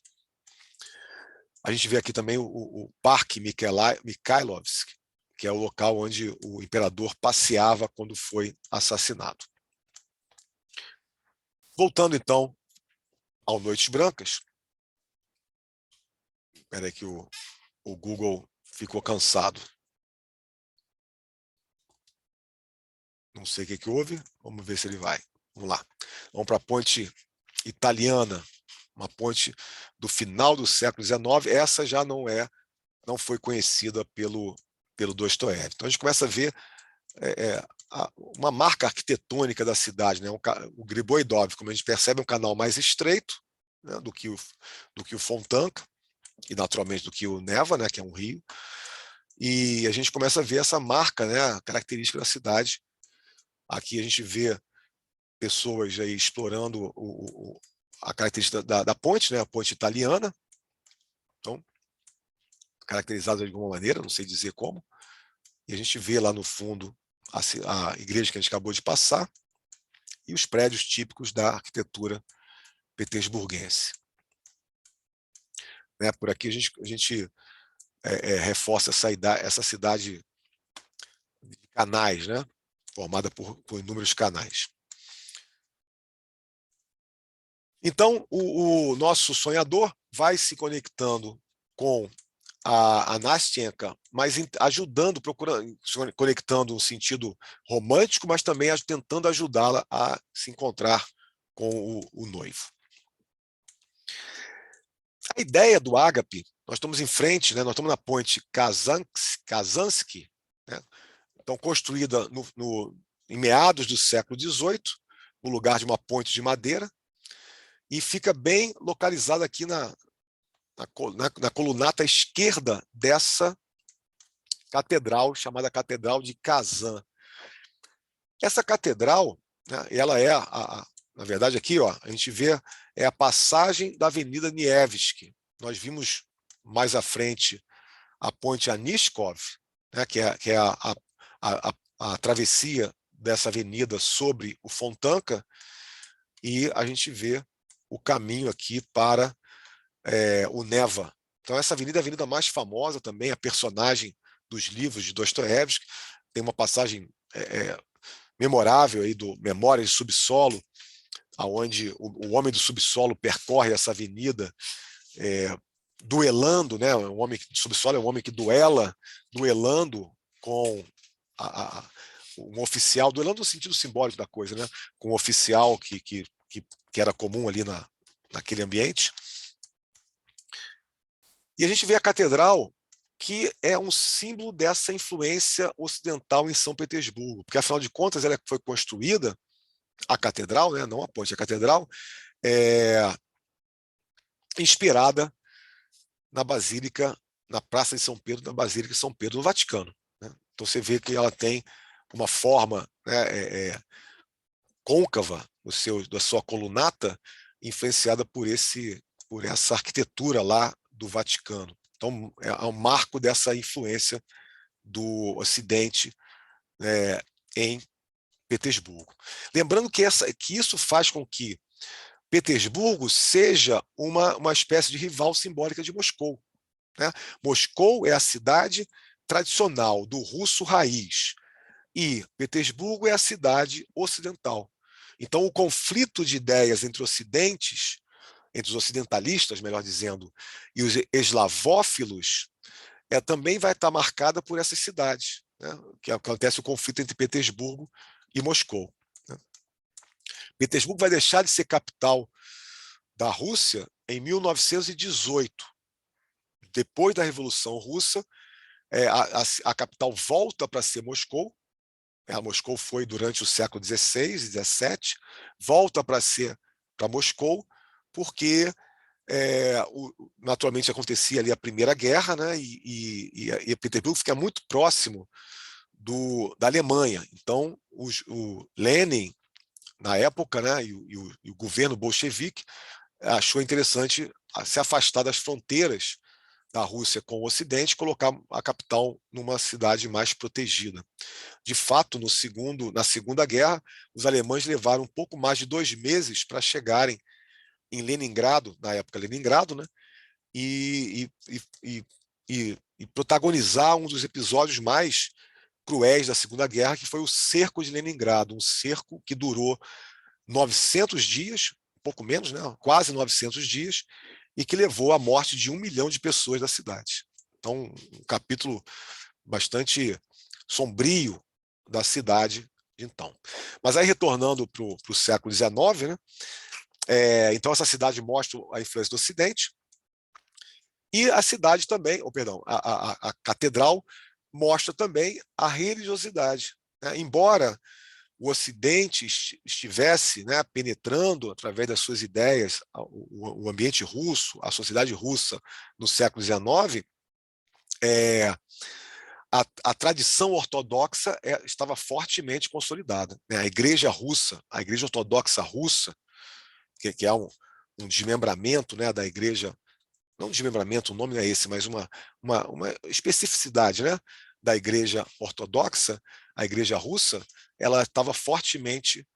A gente vê aqui também o Parque Mikhailovsk, que é o local onde o imperador passeava quando foi assassinado. Voltando, então, ao Noites Brancas. Espera aí que o Google ficou cansado. Não sei o que houve. Vamos ver se ele vai. Vamos lá. Vamos para a ponte italiana, uma ponte do final do século XIX. Essa já não foi conhecida pelo Dostoiévski. Então a gente começa a ver uma marca arquitetônica da cidade, né? O Griboidov, como a gente percebe, é um canal mais estreito, né, do que o Fontanka e naturalmente do que o Neva, né, que é um rio. E a gente começa a ver essa marca, né, característica da cidade. Aqui a gente vê pessoas aí explorando a característica da ponte, né, a ponte italiana. Então, caracterizada de alguma maneira, não sei dizer como. E a gente vê lá no fundo a igreja que a gente acabou de passar e os prédios típicos da arquitetura petersburguense. Né, por aqui a gente reforça essa cidade de canais, né, formada por inúmeros canais. Então, o nosso sonhador vai se conectando com a Nastenka, mas ajudando, conectando no sentido romântico, mas também tentando ajudá-la a se encontrar com o noivo. A ideia do ágape, nós estamos em frente, né, nós estamos na ponte Kazansky, né, então construída em meados do século XVIII, no lugar de uma ponte de madeira, e fica bem localizada aqui na colunata esquerda dessa catedral, chamada Catedral de Kazan. Essa catedral, né, ela na verdade aqui, ó, a gente vê a passagem da Avenida Nevsky. Nós vimos mais à frente a ponte Anishkov, né, que é a travessia dessa avenida sobre o Fontanka, e a gente vê o caminho aqui para o Neva. Então essa avenida é a avenida mais famosa também, a personagem dos livros de Dostoiévski. Tem uma passagem memorável aí do Memórias de Subsolo, aonde o homem do subsolo percorre essa avenida duelando, né? O homem do subsolo é um homem que duelando com um oficial, duelando no sentido simbólico da coisa, né? Com um oficial que era comum ali naquele ambiente. E a gente vê a catedral, que é um símbolo dessa influência ocidental em São Petersburgo, porque, afinal de contas, ela foi construída, a catedral, né, não a ponte, a catedral, inspirada na Basílica, na Praça de São Pedro, na Basílica de São Pedro, no Vaticano. Né? Então você vê que ela tem uma forma, né, côncava da sua colunata, influenciada por essa arquitetura lá do Vaticano. Então é um marco dessa influência do Ocidente em Petersburgo. Lembrando que isso faz com que Petersburgo seja uma espécie de rival simbólica de Moscou. Né? Moscou é a cidade tradicional do russo raiz e Petersburgo é a cidade ocidental. Então, o conflito de ideias entre os ocidentalistas, melhor dizendo, e os eslavófilos, também vai estar marcada por essas cidades, né? Que acontece o conflito entre Petersburgo e Moscou. Né? Petersburgo vai deixar de ser capital da Rússia em 1918. Depois da Revolução Russa, a capital volta para ser Moscou. Moscou foi durante o século XVI e XVII, volta para Moscou, porque naturalmente acontecia ali a Primeira Guerra, né, e Petersburgo fica muito próximo da Alemanha. Então, o Lenin, na época, né, e o governo bolchevique achou interessante se afastar das fronteiras da Rússia com o Ocidente e colocar a capital numa cidade mais protegida. De fato, na Segunda Guerra, os alemães levaram um pouco mais de 2 meses para chegarem em Leningrado, na época Leningrado, né, e protagonizar um dos episódios mais cruéis da Segunda Guerra, que foi o cerco de Leningrado, um cerco que durou 900 dias, um pouco menos, né, quase 900 dias, e que levou à morte de 1 milhão de pessoas da cidade. Então, um capítulo bastante sombrio da cidade de então. Mas aí, retornando para o século XIX, né, então essa cidade mostra a influência do Ocidente, e a cidade também, perdão, a catedral mostra também a religiosidade. Né? Embora o Ocidente estivesse, né, penetrando através das suas ideias o ambiente russo, a sociedade russa no século XIX, a tradição ortodoxa estava fortemente consolidada. Né? A igreja russa, a igreja ortodoxa russa, que é um desmembramento, né, da igreja, não desmembramento, o nome não é esse, mas uma especificidade, né, da igreja ortodoxa, a igreja russa, ela estava fortemente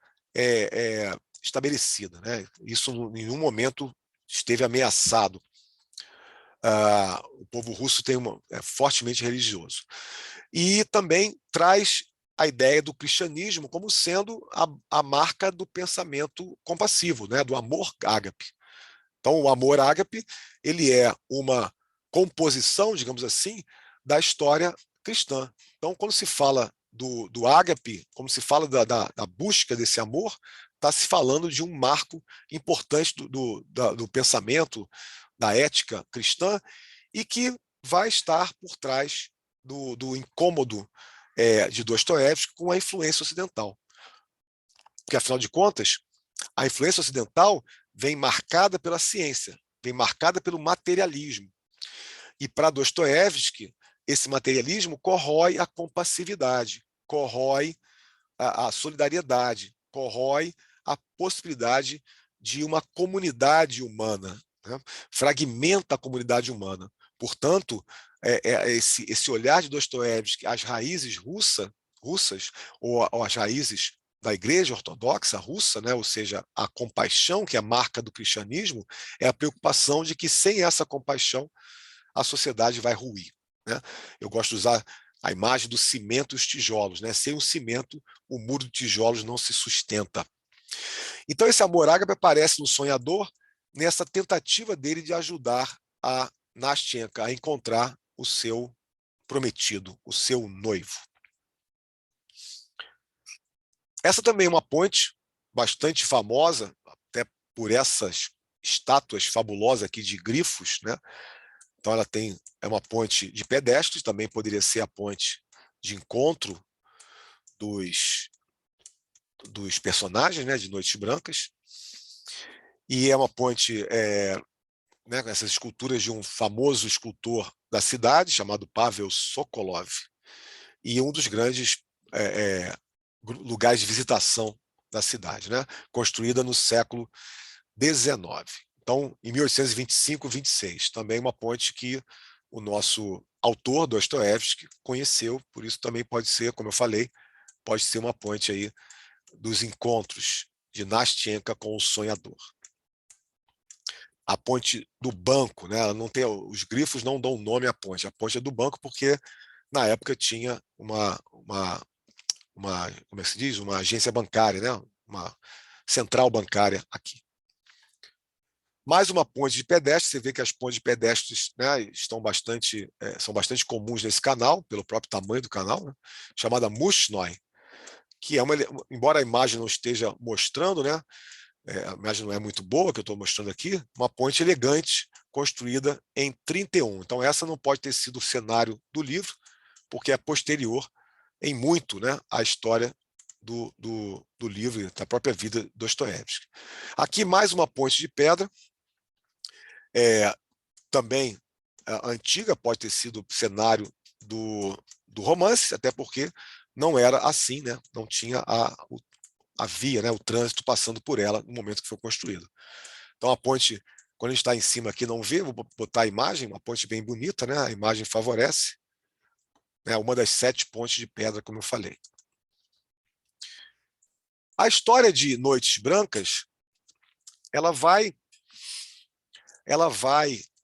estabelecida. Né? Isso em nenhum momento esteve ameaçado. O povo russo é fortemente religioso. E também traz a ideia do cristianismo como sendo a marca do pensamento compassivo, né? Do amor ágape. Então, o amor ágape, ele é uma composição, digamos assim, da história cristã. Então, quando se fala do ágape, como se fala da busca desse amor, está se falando de um marco importante do pensamento, da ética cristã, e que vai estar por trás do incômodo de Dostoiévski com a influência ocidental. Porque, afinal de contas, a influência ocidental vem marcada pela ciência, vem marcada pelo materialismo. E para Dostoiévski, esse materialismo corrói a compassividade, corrói a solidariedade, corrói a possibilidade de uma comunidade humana, né? Fragmenta a comunidade humana. Portanto, esse olhar de Dostoiévski às raízes russas russas, ou as raízes da Igreja Ortodoxa russa, né? Ou seja, a compaixão, que é a marca do cristianismo, é a preocupação de que sem essa compaixão a sociedade vai ruir, né? Eu gosto de usar a imagem do cimento e os tijolos, né? Sem o cimento, o muro de tijolos não se sustenta. Então esse amor ágape aparece no sonhador nessa tentativa dele de ajudar a Nastenka a encontrar o seu prometido, o seu noivo. Essa também é uma ponte bastante famosa, até por essas estátuas fabulosas aqui de grifos, né? Então ela é uma ponte de pedestres, também poderia ser a ponte de encontro dos personagens, né, de Noites Brancas. E é uma ponte, né, com essas esculturas de um famoso escultor da cidade, chamado Pavel Sokolov, e um dos grandes lugares de visitação da cidade, né, construída no século XIX. Então, em 1825, 26, também uma ponte que o nosso autor, Dostoiévski, conheceu, por isso também pode ser, como eu falei, pode ser uma ponte aí dos encontros de Nastenka com o sonhador. A ponte do banco, né? Ela não tem, os grifos não dão nome à ponte. A ponte é do banco porque na época tinha como é que se diz? Uma agência bancária, né? Uma central bancária aqui. Mais uma ponte de pedestres, você vê que as pontes de pedestres, né, são bastante comuns nesse canal, pelo próprio tamanho do canal, né, chamada Mushnoi, que é embora a imagem não esteja mostrando, né, a imagem não é muito boa, que eu estou mostrando aqui, uma ponte elegante, construída em 31. Então essa não pode ter sido o cenário do livro, porque é posterior em muito, né, à história do livro, da própria vida de Dostoiévski. Aqui mais uma ponte de pedra, também antiga, pode ter sido cenário do romance, até porque não era assim, né? Não tinha a via, né? O trânsito passando por ela no momento que foi construído. Então a ponte, quando a gente está em cima aqui não vê, vou botar a imagem, uma ponte bem bonita, né? A imagem favorece, né? Uma das 7 pontes de pedra, como eu falei. A história de Noites Brancas, ela vai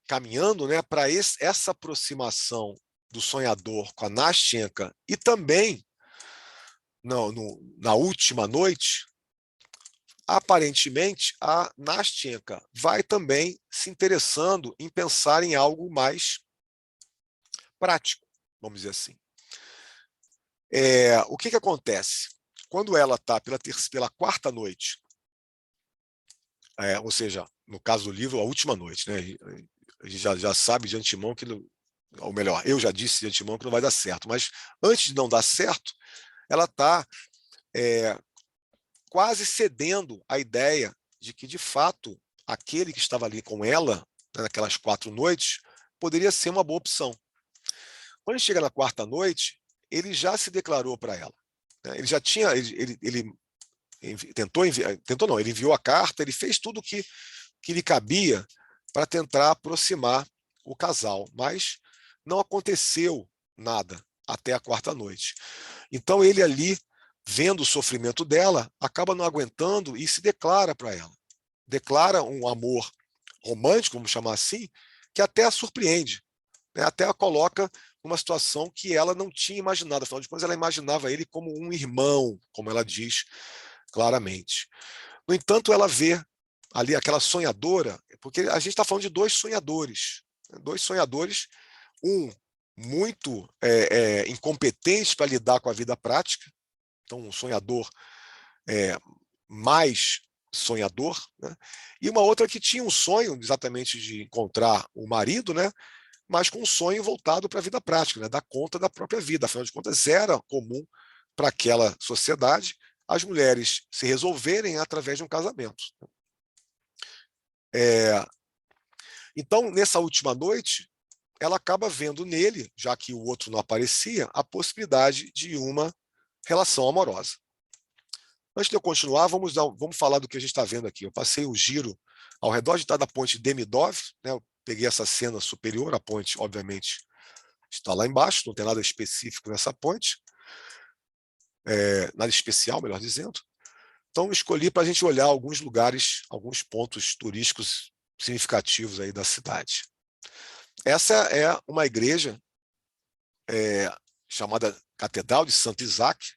caminhando, né, para essa aproximação do sonhador com a Nastenka e também na última noite, aparentemente a Nastenka vai também se interessando em pensar em algo mais prático, vamos dizer assim. O que acontece? Quando ela está pela quarta noite, ou seja, no caso do livro, a última noite, né? A gente já sabe de antemão que, ou melhor, eu já disse de antemão que não vai dar certo, mas antes de não dar certo, ela está quase cedendo à ideia de que, de fato, aquele que estava ali com ela, né, naquelas 4 noites, poderia ser uma boa opção. Quando ele chega na quarta noite, ele já se declarou para ela, né? Ele já tinha, ele tentou não, ele enviou a carta, ele fez tudo que lhe cabia para tentar aproximar o casal, mas não aconteceu nada até a quarta noite. Então ele ali, vendo o sofrimento dela, acaba não aguentando e se declara para ela. Declara um amor romântico, vamos chamar assim, que até a surpreende, né? Até a coloca numa situação que ela não tinha imaginado. Afinal de contas, ela imaginava ele como um irmão, como ela diz claramente. No entanto, ela vê ali aquela sonhadora, porque a gente está falando de 2 sonhadores, um muito incompetente para lidar com a vida prática, então um sonhador mais sonhador, né? E uma outra que tinha um sonho exatamente de encontrar o marido, né? Mas com um sonho voltado para a vida prática, né? Dar conta da própria vida. Afinal de contas, era comum para aquela sociedade as mulheres se resolverem através de um casamento. Então, nessa última noite, ela acaba vendo nele, já que o outro não aparecia, a possibilidade de uma relação amorosa. Antes de eu continuar, vamos falar do que a gente está vendo aqui. Eu passei o giro ao redor de da ponte Demidov, né? Eu peguei essa cena superior, a ponte, obviamente, está lá embaixo, não tem nada específico nessa ponte. nada especial, melhor dizendo. Então, escolhi para a gente olhar alguns lugares, alguns pontos turísticos significativos aí da cidade. Essa é uma igreja chamada Catedral de Santo Isaac,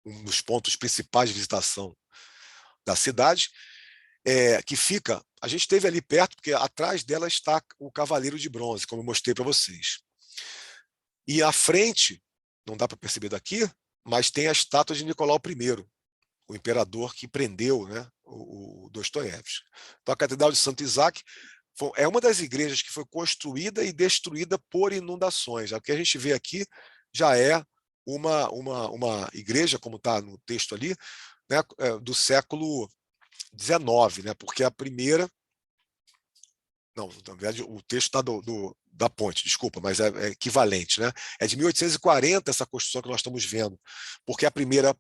um dos pontos principais de visitação da cidade, que fica, a gente esteve ali perto, porque atrás dela está o Cavaleiro de Bronze, como eu mostrei para vocês. E à frente, não dá para perceber daqui, mas tem a estátua de Nicolau I, o imperador que prendeu, né, o Dostoiévski. Então, a Catedral de Santo Isaac é uma das igrejas que foi construída e destruída por inundações. O que a gente vê aqui já é uma igreja, como está no texto ali, né, do século XIX, né, porque a primeira... Não, na verdade, o texto está da ponte, desculpa, mas é equivalente, né? É de 1840 essa construção que nós estamos vendo, porque a primeira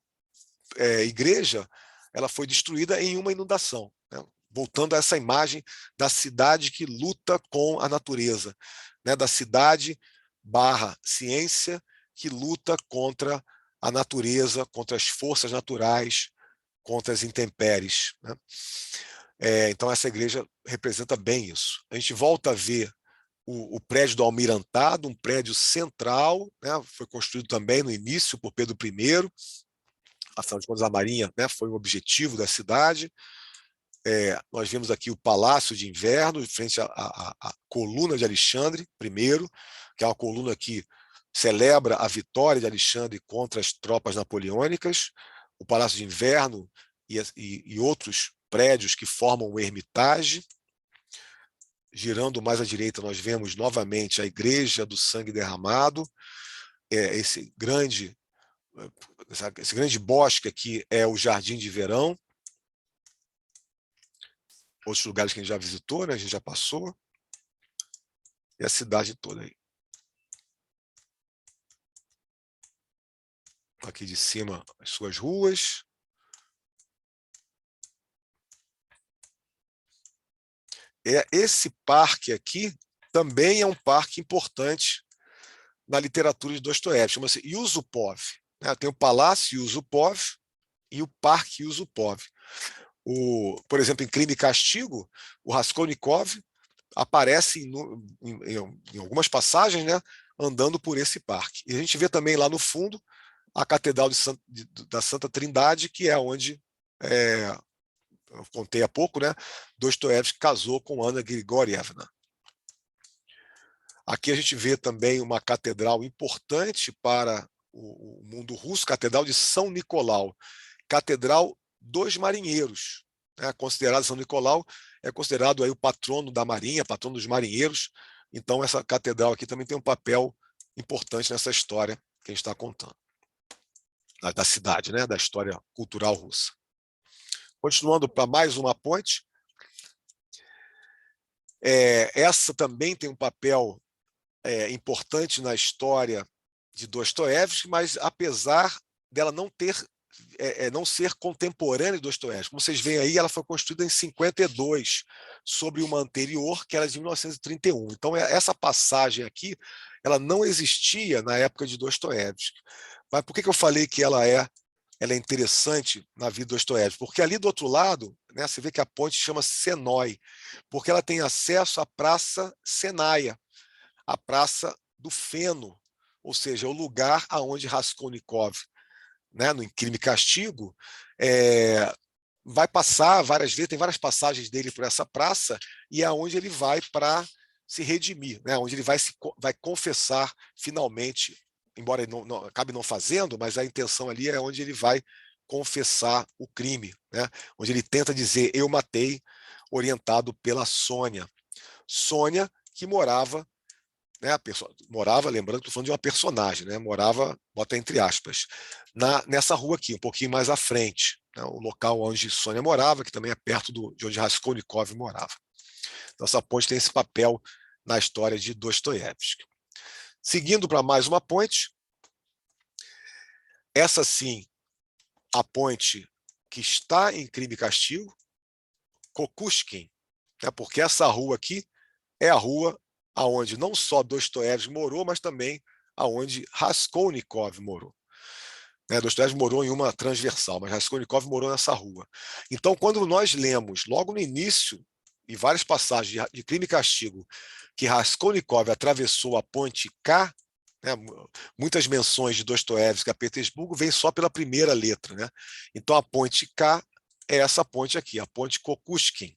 igreja ela foi destruída em uma inundação, né? Voltando a essa imagem da cidade que luta com a natureza, né? Da cidade barra ciência que luta contra a natureza, contra as forças naturais, contra as intempéries, né? Então essa igreja representa bem isso. A gente volta a ver o prédio do Almirantado, um prédio central, né? Foi construído também no início por Pedro I, afinal de contas a Marinha, né, foi o objetivo da cidade. Nós vemos aqui o Palácio de Inverno, em frente à coluna de Alexandre I, que é uma coluna que celebra a vitória de Alexandre contra as tropas napoleônicas. O Palácio de Inverno e outros prédios que formam o Hermitage. Girando mais à direita, nós vemos novamente a Igreja do Sangue Derramado. Esse grande bosque aqui é o Jardim de Verão. Outros lugares que a gente já visitou, né? A gente já passou. E a cidade toda aí. Aqui de cima, as suas ruas. Esse parque aqui também é um parque importante na literatura de Dostoiévski. Chama-se Yusupov. Tem o Palácio Yusupov e o Parque Yusupov. Por exemplo, em Crime e Castigo, o Raskolnikov aparece em algumas passagens, né, andando por esse parque. E a gente vê também lá no fundo a Catedral da Santa Trindade, que é onde, eu contei há pouco, né, Dostoiévski casou com Anna Grigorievna. Aqui a gente vê também uma catedral importante para o mundo russo, Catedral de São Nicolau, Catedral dos Marinheiros. Considerado São Nicolau, é considerado aí o patrono da Marinha, patrono dos marinheiros. Então, essa catedral aqui também tem um papel importante nessa história que a gente está contando, da cidade, né? Da história cultural russa. Continuando para mais uma ponte. Essa também tem um papel importante na história de Dostoiévski, mas apesar dela não ser contemporânea de Dostoiévski. Como vocês veem aí, ela foi construída em 52, sobre uma anterior, que era de 1931. Então, essa passagem aqui, ela não existia na época de Dostoiévski. Mas por que eu falei que ela é interessante na vida de Dostoiévski? Porque ali do outro lado, né, você vê que a ponte chama Senói, porque ela tem acesso à Praça Senaia, a Praça do Feno, ou seja, o lugar aonde Raskolnikov, né, no Crime e Castigo, vai passar várias vezes, tem várias passagens dele por essa praça, e é onde ele vai para se redimir, né, onde ele vai confessar finalmente, embora ele acabe não fazendo, mas a intenção ali é onde ele vai confessar o crime, né, onde ele tenta dizer, eu matei, orientado pela Sônia. Sônia, que morava, né, morava, lembrando que estou falando de uma personagem, né, morava, bota entre aspas, nessa rua aqui, um pouquinho mais à frente, né, o local onde Sônia morava, que também é perto de onde Raskolnikov morava. Então, essa ponte tem esse papel na história de Dostoiévski. Seguindo para mais uma ponte, essa sim, a ponte que está em Crime e Castigo, Kokushkin, né, porque essa rua aqui é a rua aonde não só Dostoiévski morou, mas também aonde Raskolnikov morou. Dostoiévski morou em uma transversal, mas Raskolnikov morou nessa rua. Então, quando nós lemos, logo no início, em várias passagens de Crime e Castigo, que Raskolnikov atravessou a ponte K, muitas menções de Dostoiévski a Petersburgo vêm só pela primeira letra. Então, a ponte K é essa ponte aqui, a ponte Kokushkin,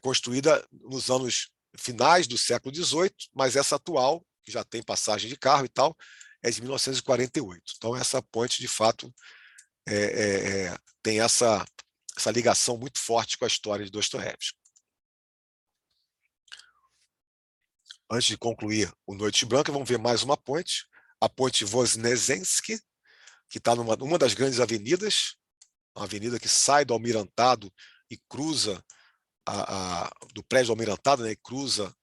construída nos anos finais do século XVIII, mas essa atual, que já tem passagem de carro e tal, é de 1948. Então, essa ponte, de fato, tem essa ligação muito forte com a história de Dostoiévski. Antes de concluir o Noite Branca, vamos ver mais uma ponte, a ponte Voznesensky, que está numa das grandes avenidas, uma avenida que sai do Almirantado e cruza do prédio do Almirantado, e cruza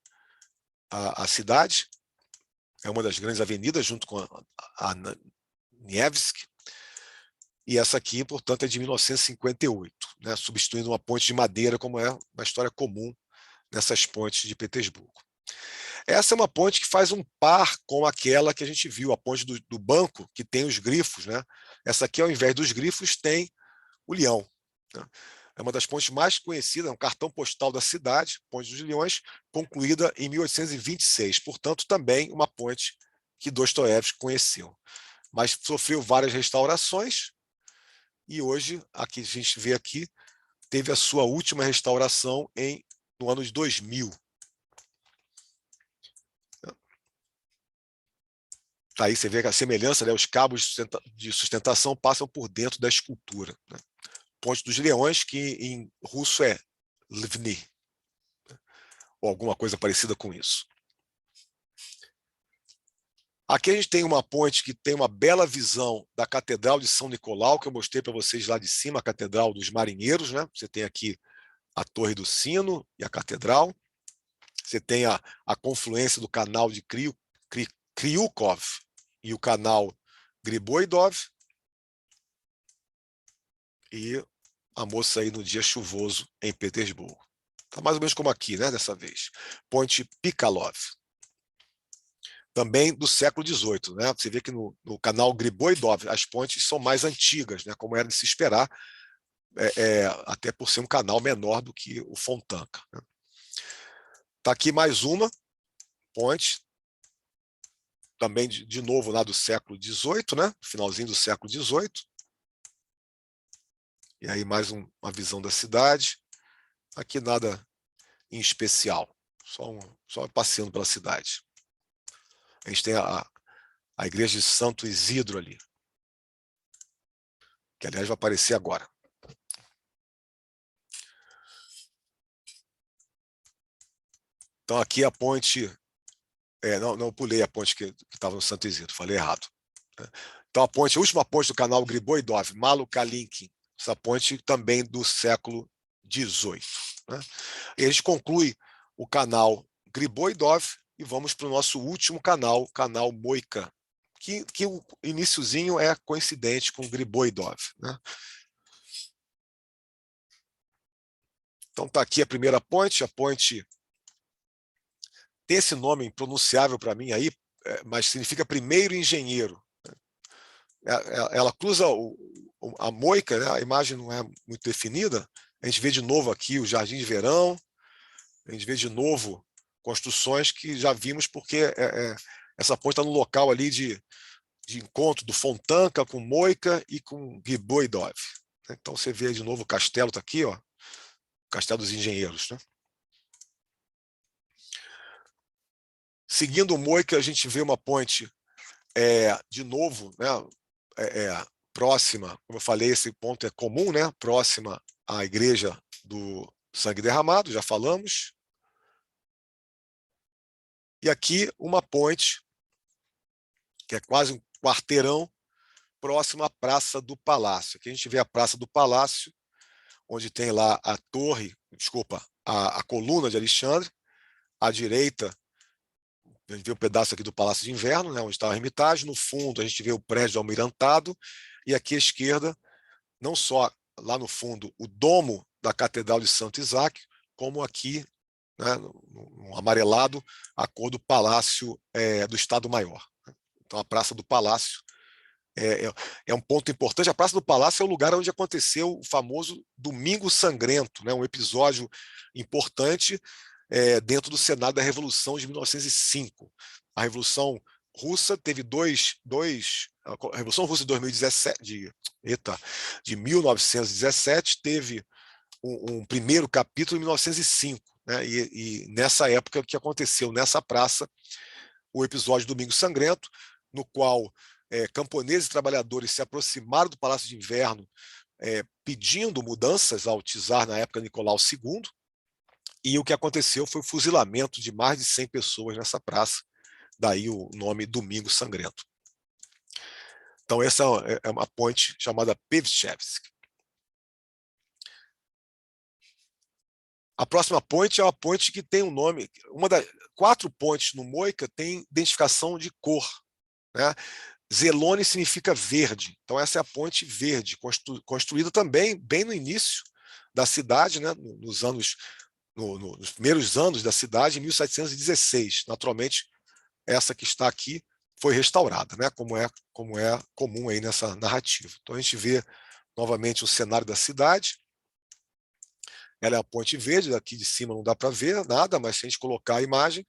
a cidade. É uma das grandes avenidas, junto com a Nevsky. E essa aqui, portanto, é de 1958, substituindo uma ponte de madeira, como é uma história comum nessas pontes de Petersburgo. Essa é uma ponte que faz um par com aquela que a gente viu, a ponte do banco, que tem os grifos. Essa aqui, ao invés dos grifos, tem o leão. É uma das pontes mais conhecidas, é um cartão postal da cidade, Ponte dos Leões, concluída em 1826. Portanto, também uma ponte que Dostoiévski conheceu. Mas sofreu várias restaurações e hoje, aqui a gente vê aqui, teve a sua última restauração no ano de 2000. Aí você vê que a semelhança, os cabos de sustentação passam por dentro da escultura. Ponte dos Leões, que em russo é Lvny, ou alguma coisa parecida com isso. Aqui a gente tem uma ponte que tem uma bela visão da Catedral de São Nicolau, que eu mostrei para vocês lá de cima, a Catedral dos Marinheiros. Você tem aqui a Torre do Sino e a Catedral. Você tem a confluência do canal de Kryukov e o canal Griboidov. E a moça aí no dia chuvoso em Petersburgo. Está mais ou menos como aqui, dessa vez. Ponte Pikalov. Também do século XVIII. Você vê que no canal Griboidov as pontes são mais antigas, como era de se esperar, até por ser um canal menor do que o Fontanka. Está aqui mais uma ponte, também de novo lá do século XVIII, finalzinho do século XVIII. E aí mais uma visão da cidade. Aqui nada em especial, só passeando pela cidade. A gente tem a igreja de Santo Isidro ali, que aliás vai aparecer agora. Então aqui a ponte, não pulei a ponte que estava no Santo Isidro, falei errado. Então a última ponte do canal Griboidov, Malukalinkin, essa ponte também do século XVIII. E a gente conclui o canal Griboidov e vamos para o nosso último canal, o canal Moika, que o iniciozinho é coincidente com Griboidov. Então está aqui a primeira ponte, a ponte tem esse nome impronunciável para mim aí, mas significa primeiro engenheiro. Ela cruza a Moika, a imagem não é muito definida, a gente vê de novo aqui o Jardim de Verão, a gente vê de novo construções que já vimos, porque essa ponte está no local ali de encontro do Fontanka com Moika e com Griboidov. Então você vê de novo o castelo, está aqui, o Castelo dos Engenheiros. Seguindo o Moika, a gente vê uma ponte, de novo, próxima, como eu falei, esse ponto é comum, próxima à igreja do Sangue Derramado, já falamos. E aqui uma ponte, que é quase um quarteirão, próximo à Praça do Palácio. Aqui a gente vê a Praça do Palácio, onde tem lá a torre, a coluna de Alexandre. À direita, a gente vê um pedaço aqui do Palácio de Inverno, onde está a Hermitage. No fundo, a gente vê o prédio do Almirantado. E aqui à esquerda, não só lá no fundo, o domo da Catedral de Santo Isaac, como aqui né, no amarelado, a cor do Palácio do Estado-Maior. Então, a Praça do Palácio é um ponto importante. A Praça do Palácio é o lugar onde aconteceu o famoso Domingo Sangrento, né, um episódio importante dentro do cenário da Revolução de 1905. A Revolução Russa teve a Revolução Russa de 2017, de 1917, teve um primeiro capítulo em 1905, né? E nessa época que aconteceu nessa praça o episódio Domingo Sangrento, no qual camponeses e trabalhadores se aproximaram do Palácio de Inverno pedindo mudanças ao czar na época Nicolau II, e o que aconteceu foi o fuzilamento de mais de 100 pessoas nessa praça, daí o nome Domingo Sangrento. Então essa é uma ponte chamada Pevchevsk. A próxima ponte é uma ponte que tem um nome, uma das 4 pontes no Moica tem identificação de cor, né? Zelone significa verde, então essa é a ponte verde, construída também bem no início da cidade, né? Nos primeiros anos da cidade, em 1716. Naturalmente, essa que está aqui foi restaurada, né? Como é comum aí nessa narrativa. Então a gente vê novamente o cenário da cidade. Ela é a ponte verde, daqui de cima não dá para ver nada, mas se a gente colocar a imagem,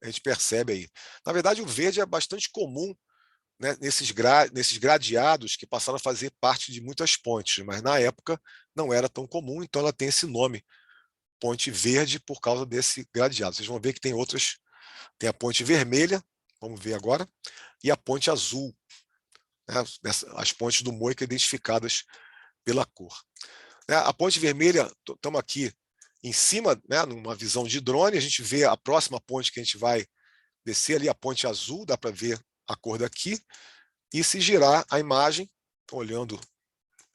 a gente percebe aí. Na verdade, o verde é bastante comum, né, nesses gradeados que passaram a fazer parte de muitas pontes, mas na época não era tão comum, então ela tem esse nome, ponte verde, por causa desse gradeado. Vocês vão ver que tem outras, tem a ponte vermelha, vamos ver agora, e a ponte azul, né, as pontes do Moica identificadas pela cor. A ponte vermelha, estamos aqui em cima, né, numa visão de drone, a gente vê a próxima ponte que a gente vai descer ali, a ponte azul, dá para ver a cor daqui, e se girar a imagem, olhando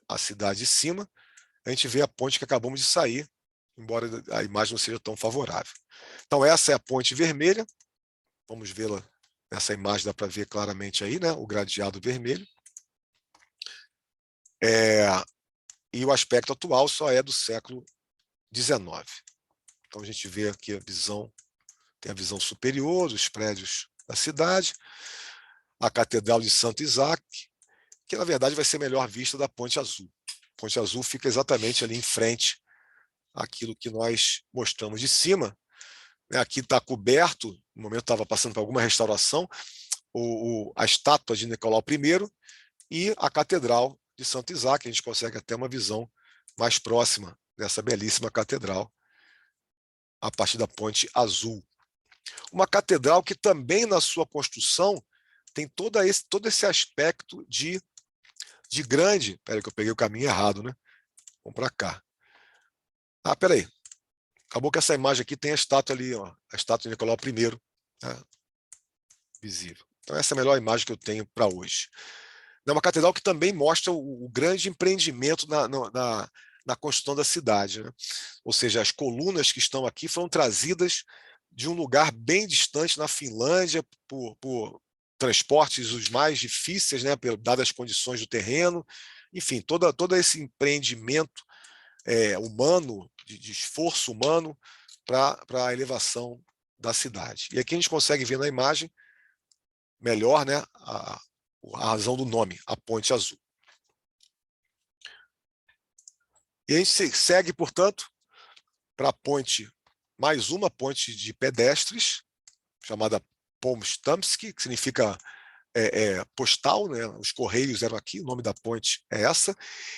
a cidade de cima, a gente vê a ponte que acabamos de sair, embora a imagem não seja tão favorável. Então essa é a ponte vermelha, vamos vê-la nessa imagem, dá para ver claramente aí, né, o gradeado vermelho. E o aspecto atual só é do século XIX. Então a gente vê aqui a visão, tem a visão superior, os prédios da cidade, a Catedral de Santo Isaac, que na verdade vai ser melhor vista da Ponte Azul. A Ponte Azul fica exatamente ali em frente àquilo que nós mostramos de cima. Aqui está coberto, no momento estava passando por alguma restauração, a estátua de Nicolau I e a Catedral de Santo Isaac. A gente consegue até uma visão mais próxima dessa belíssima catedral a partir da Ponte Azul. Uma catedral que também na sua construção tem todo esse aspecto de grande. Espera que eu peguei o caminho errado, né? Vamos para cá. Espera aí. Acabou que essa imagem aqui tem a estátua ali, ó, a estátua de Nicolau I, né? Visível. Então essa é a melhor imagem que eu tenho para hoje. É uma catedral que também mostra o grande empreendimento na construção da cidade, né? Ou seja, as colunas que estão aqui foram trazidas de um lugar bem distante na Finlândia por transportes os mais difíceis, né, dadas as condições do terreno. Enfim, todo esse empreendimento humano, de esforço humano para a elevação da cidade. E aqui a gente consegue ver na imagem melhor, né, a razão do nome, a Ponte Azul. E a gente segue, portanto, para a ponte, mais uma ponte de pedestres, chamada Pomstamski, que significa postal, né? Os Correios eram aqui, o nome da ponte é essa,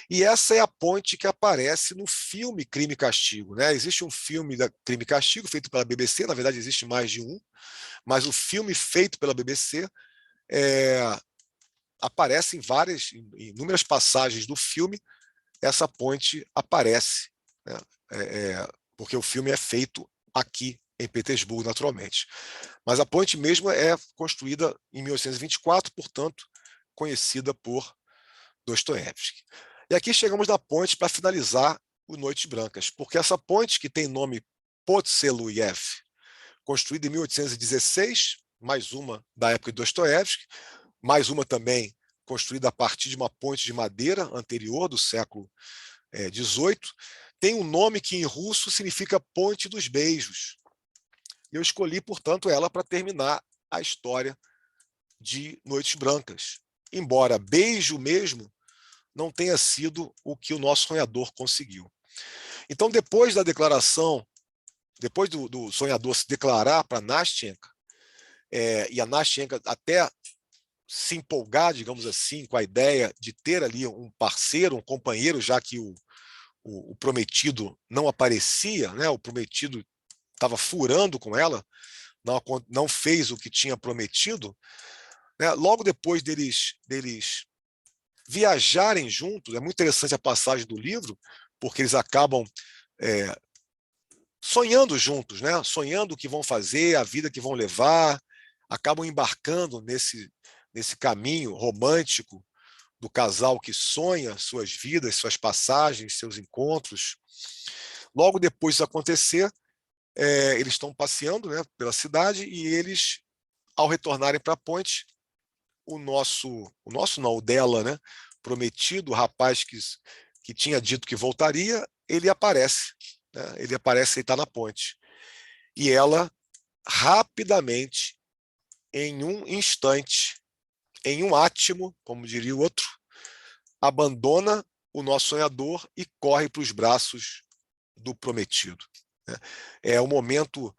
e essa é a ponte que aparece no filme Crime e Castigo, né? Existe um filme da Crime e Castigo feito pela BBC, na verdade existe mais de um, mas o filme feito pela BBC aparece em inúmeras passagens do filme, essa ponte aparece, né? Porque o filme é feito aqui em Petersburgo, naturalmente. Mas a ponte mesmo é construída em 1824, portanto, conhecida por Dostoiévski. E aqui chegamos na ponte para finalizar o Noites Brancas, porque essa ponte, que tem nome Potseluyev, construída em 1816, mais uma da época de Dostoiévski, mais uma também construída a partir de uma ponte de madeira anterior, do século XVIII, tem um nome que em russo significa Ponte dos Beijos. Eu escolhi, portanto, ela para terminar a história de Noites Brancas. Embora beijo mesmo não tenha sido o que o nosso sonhador conseguiu. Então, depois da declaração, depois do sonhador se declarar para Nastenka, e a Nastenka até se empolgar, digamos assim, com a ideia de ter ali um parceiro, um companheiro, já que o prometido não aparecia, né? O prometido estava furando com ela, não fez o que tinha prometido, né? Logo depois deles viajarem juntos, é muito interessante a passagem do livro, porque eles acabam sonhando juntos, né? Sonhando o que vão fazer, a vida que vão levar, acabam embarcando nesse caminho romântico do casal que sonha suas vidas, suas passagens, seus encontros. Logo depois disso acontecer, eles estão passeando, né, pela cidade, e eles, ao retornarem para a ponte, o nosso não, o dela, né, prometido, o rapaz que tinha dito que voltaria, ele aparece. Né, ele aparece e está na ponte. E ela, rapidamente, em um instante, em um átimo, como diria o outro, abandona o nosso sonhador e corre para os braços do prometido. Né. É um momento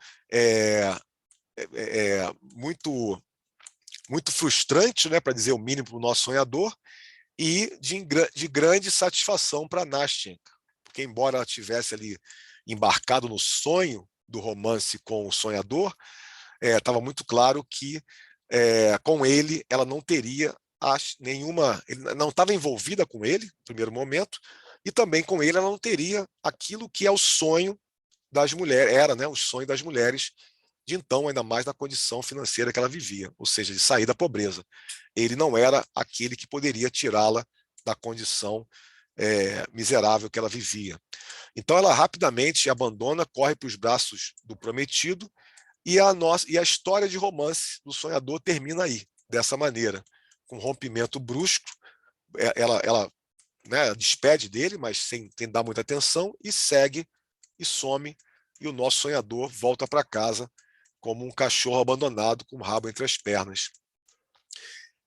muito, muito frustrante, né, para dizer o mínimo, para o nosso sonhador, e de grande satisfação para Nastenka, porque embora ela tivesse ali embarcado no sonho do romance com o sonhador, estava muito claro que com ele ela não teria nenhuma, ele não estava envolvida com ele no primeiro momento, e também com ele ela não teria aquilo que é o sonho das mulheres, era, né, o sonho das mulheres de então, ainda mais na condição financeira que ela vivia, ou seja, de sair da pobreza. Ele não era aquele que poderia tirá-la da condição miserável que ela vivia. Então ela rapidamente abandona, corre para os braços do prometido, e a história de romance do sonhador termina aí, dessa maneira, com um rompimento brusco. Ela né, despede dele, mas sem dar muita atenção, e segue e some, e o nosso sonhador volta para casa como um cachorro abandonado com o rabo entre as pernas.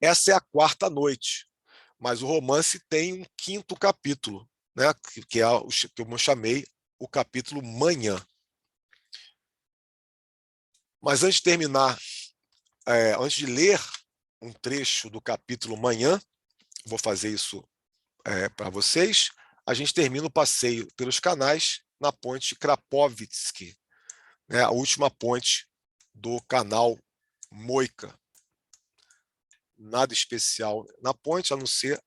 Essa é a quarta noite, mas o romance tem um quinto capítulo, né, que é o que eu chamei o capítulo Manhã. Mas antes de terminar, antes de ler um trecho do capítulo Manhã, vou fazer isso para vocês, a gente termina o passeio pelos canais na ponte Krapovitsky, né, a última ponte do canal Moika. Nada especial na ponte, a não ser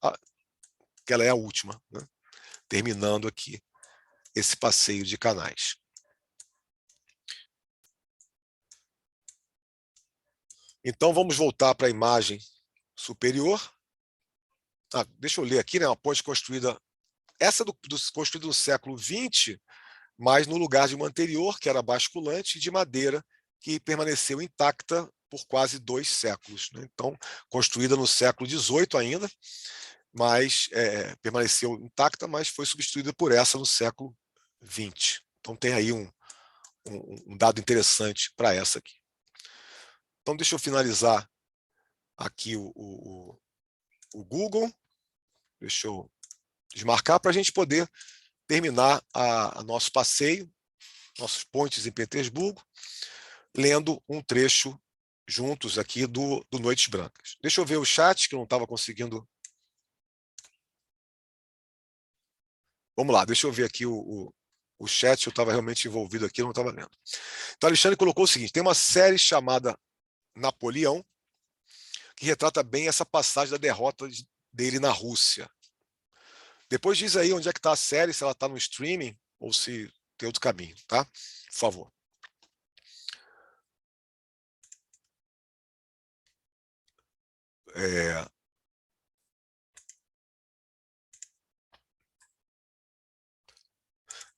que ela é a última, né, terminando aqui esse passeio de canais. Então vamos voltar para a imagem superior. Deixa eu ler aqui, né, uma ponte construída, essa construída no século XX, mas no lugar de uma anterior, que era basculante, de madeira, que permaneceu intacta por quase 2 séculos. Né? Então, construída no século XVIII ainda, mas permaneceu intacta, mas foi substituída por essa no século XX. Então tem aí um dado interessante para essa aqui. Então deixa eu finalizar aqui o Google. Deixa eu desmarcar para a gente poder terminar a nosso passeio, nossos pontes em Petersburgo, lendo um trecho juntos aqui do Noites Brancas. Deixa eu ver o chat, que eu não estava conseguindo. Vamos lá, deixa eu ver aqui o chat, eu estava realmente envolvido aqui, eu não estava lendo. Então, Alexandre colocou o seguinte: tem uma série chamada Napoleão, que retrata bem essa passagem da derrota dele na Rússia. Depois diz aí onde é que está a série, se ela está no streaming ou se tem outro caminho, tá? Por favor.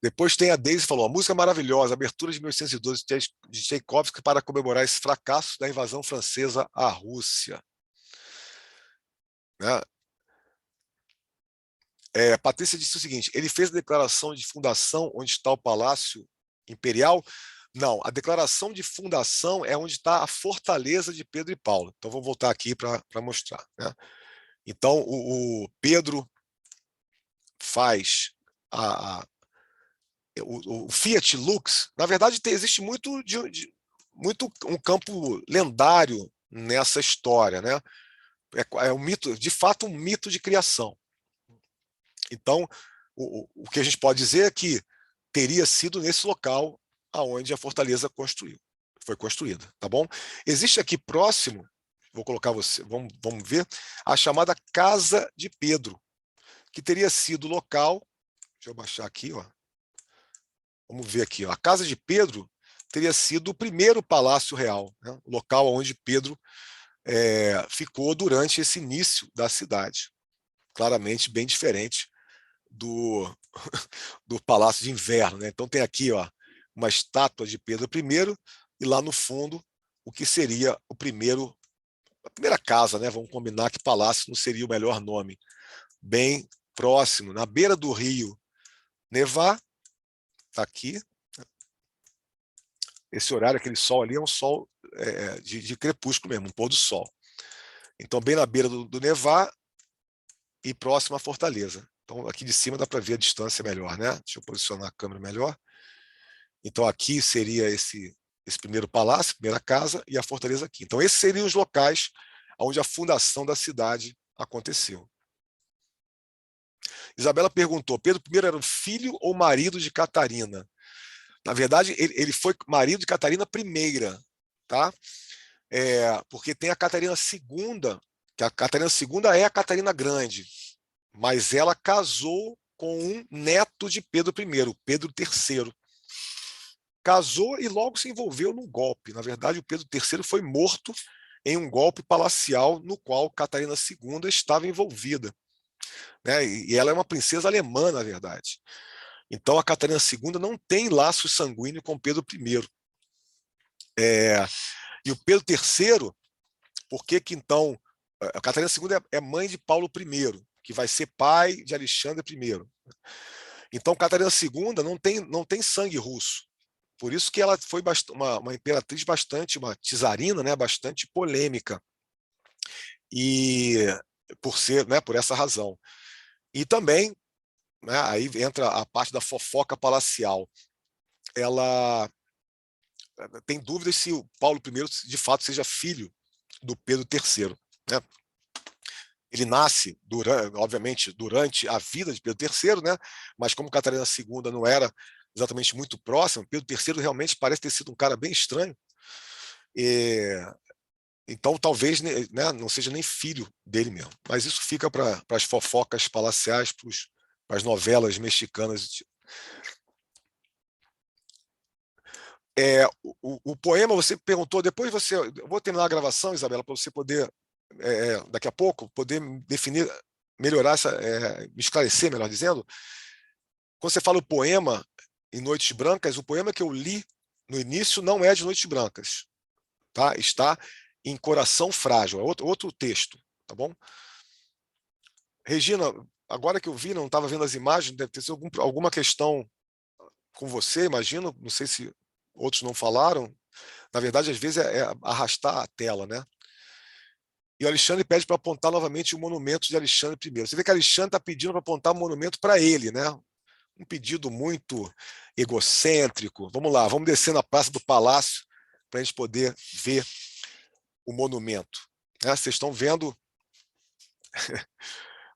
Depois tem a Daisy, falou, a música maravilhosa, abertura de 1812 de Tchaikovsky para comemorar esse fracasso da invasão francesa à Rússia. Né? Patrícia disse o seguinte, ele fez a declaração de fundação onde está o Palácio Imperial. Não, a declaração de fundação é onde está a fortaleza de Pedro e Paulo. Então, vou voltar aqui para mostrar, né? Então, o Pedro faz o Fiat Lux. Na verdade, existe muito um campo lendário nessa história, né? É um mito, de fato, um mito de criação. Então, o que a gente pode dizer é que teria sido nesse local aonde a fortaleza foi construída, tá bom? Existe aqui próximo, vou colocar você, vamos ver, a chamada Casa de Pedro, que teria sido o local, deixa eu baixar aqui, ó. Vamos ver aqui, ó. A Casa de Pedro teria sido o primeiro palácio real, né? O local onde Pedro ficou durante esse início da cidade. Claramente bem diferente do, do Palácio de Inverno, né? Então tem aqui, ó, uma estátua de Pedro I e lá no fundo o que seria a primeira casa, né? Vamos combinar que palácio não seria o melhor nome. Bem próximo, na beira do rio Nevá, está aqui. Esse horário, aquele sol ali é um sol de crepúsculo mesmo, um pôr do sol. Então, bem na beira do Nevá e próximo à fortaleza. Então, aqui de cima dá para ver a distância melhor, né? Deixa eu posicionar a câmera melhor. Então, aqui seria esse primeiro palácio, primeira casa, e a fortaleza aqui. Então, esses seriam os locais onde a fundação da cidade aconteceu. Isabela perguntou, Pedro I era o filho ou marido de Catarina? Na verdade, ele foi marido de Catarina I, tá? Porque tem a Catarina II, que a Catarina II é a Catarina Grande, mas ela casou com um neto de Pedro I, Pedro III. Casou e logo se envolveu num golpe. Na verdade, o Pedro III foi morto em um golpe palacial no qual Catarina II estava envolvida, né? E ela é uma princesa alemã, na verdade. Então, a Catarina II não tem laço sanguíneo com Pedro I. E o Pedro III, por que então... A Catarina II é mãe de Paulo I, que vai ser pai de Alexandre I. Então, Catarina II não tem sangue russo. Por isso que ela foi uma imperatriz uma czarina, né, bastante polêmica. E por essa razão. E também, né, aí entra a parte da fofoca palacial. Ela tem dúvidas se o Paulo I de fato seja filho do Pedro III, né? Ele nasce, obviamente, durante a vida de Pedro III, né? Mas como Catarina II não era exatamente muito próxima, Pedro III realmente parece ter sido um cara bem estranho. Então, talvez, né, não seja nem filho dele mesmo. Mas isso fica para as fofocas palaciais, para as novelas mexicanas. O poema, você perguntou, depois eu vou terminar a gravação, Isabela, para você poder, daqui a pouco, poder definir, melhorar, me esclarecer, melhor dizendo. Quando você fala o poema em Noites Brancas, o poema que eu li no início não é de Noites Brancas, tá? Está em Coração Frágil, é outro texto, tá bom? Regina, agora que eu vi, não estava vendo as imagens, deve ter sido alguma questão com você, imagino, não sei se outros não falaram. Na verdade, às vezes é arrastar a tela, né? E o Alexandre pede para apontar novamente o monumento de Alexandre I. Você vê que Alexandre está pedindo para apontar um monumento para ele, né? Um pedido muito egocêntrico. Vamos lá, vamos descer na Praça do Palácio para a gente poder ver o monumento. Vocês estão vendo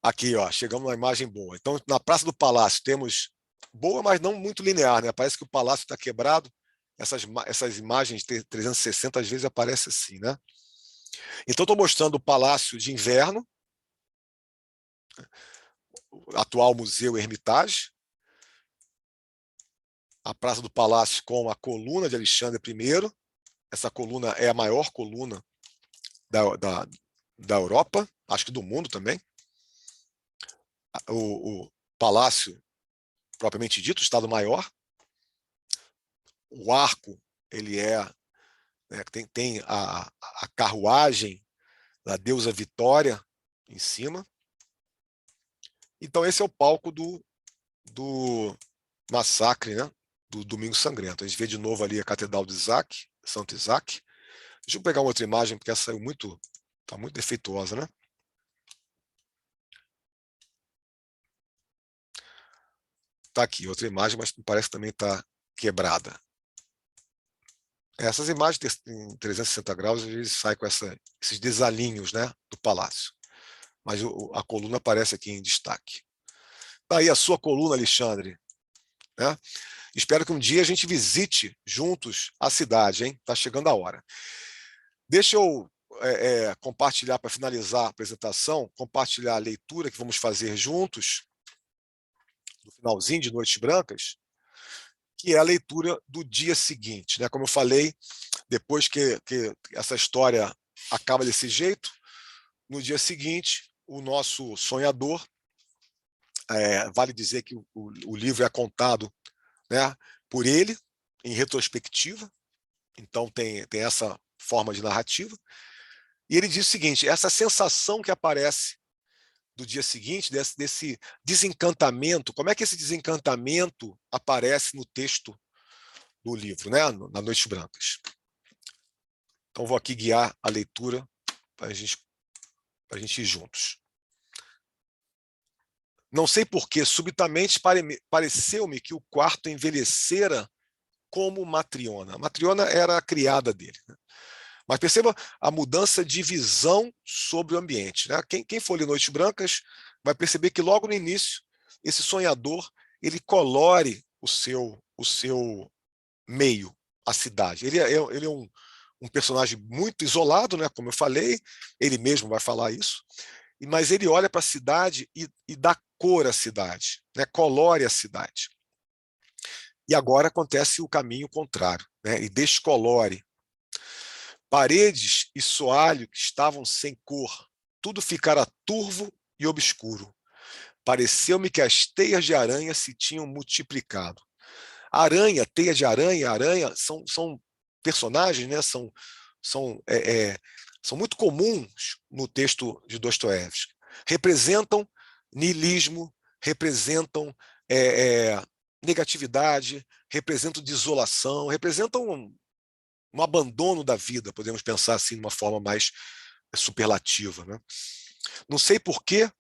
aqui, ó, chegamos na imagem boa. Então, na Praça do Palácio temos boa, mas não muito linear, né? Parece que o palácio está quebrado. Essas imagens 360 às vezes aparecem assim, né? Então, estou mostrando o Palácio de Inverno, o atual Museu Hermitage, a Praça do Palácio com a coluna de Alexandre I. Essa coluna é a maior coluna da Europa, acho que do mundo também. O Palácio, propriamente dito, o Estado-Maior. O arco, ele né, tem a carruagem da deusa Vitória em cima. Então, esse é o palco do massacre, né, do Domingo Sangrento. A gente vê de novo ali a Catedral de Isaac, Santo Isaac. Deixa eu pegar uma outra imagem, porque essa saiu muito, está muito defeituosa, né? Está aqui, outra imagem, mas parece que também está quebrada. Essas imagens em 360 graus, às vezes saem com esses desalinhos, né, do palácio. Mas a coluna aparece aqui em destaque. Está aí a sua coluna, Alexandre. Né? Espero que um dia a gente visite juntos a cidade, hein? Está chegando a hora. Deixa eu compartilhar, para finalizar a apresentação, compartilhar a leitura que vamos fazer juntos, no finalzinho de Noites Brancas, que é a leitura do dia seguinte. Né? Como eu falei, depois que essa história acaba desse jeito, no dia seguinte, o nosso sonhador, vale dizer que o livro é contado, né, por ele, em retrospectiva, então tem essa forma de narrativa, e ele diz o seguinte: essa sensação que aparece do dia seguinte, desse desencantamento, como é que esse desencantamento aparece no texto do livro, né, na Noites Brancas? Então vou aqui guiar a leitura para a gente ir juntos. Não sei por que, subitamente pareceu-me que o quarto envelhecera como Matriona. Matriona era a criada dele. Né? Mas perceba a mudança de visão sobre o ambiente. Né? Quem for ler Noites Brancas vai perceber que logo no início, esse sonhador ele colore o seu meio, a cidade. Ele é um personagem muito isolado, né? Como eu falei, ele mesmo vai falar isso, mas ele olha para a cidade e dá cor à cidade, né? Colore a cidade. E agora acontece o caminho contrário, né? E descolore. Paredes e soalho que estavam sem cor, tudo ficara turvo e obscuro. Pareceu-me que as teias de aranha se tinham multiplicado. Aranha, teia de aranha são personagens, né? São muito comuns no texto de Dostoiévski. Representam niilismo, representam negatividade, representam desolação, representam um abandono da vida, podemos pensar assim, de uma forma mais superlativa. Né? Não sei por que,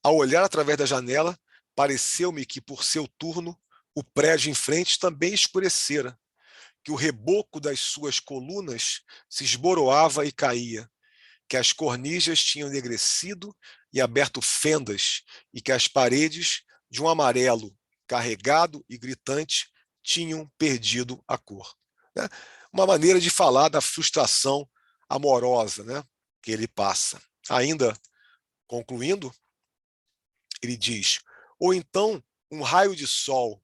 ao olhar através da janela, pareceu-me que, por seu turno, o prédio em frente também escurecera, que o reboco das suas colunas se esboroava e caía, que as cornijas tinham enegrecido e aberto fendas, e que as paredes, de um amarelo carregado e gritante, tinham perdido a cor. Né? Uma maneira de falar da frustração amorosa, né, que ele passa. Ainda concluindo, ele diz: ou então um raio de sol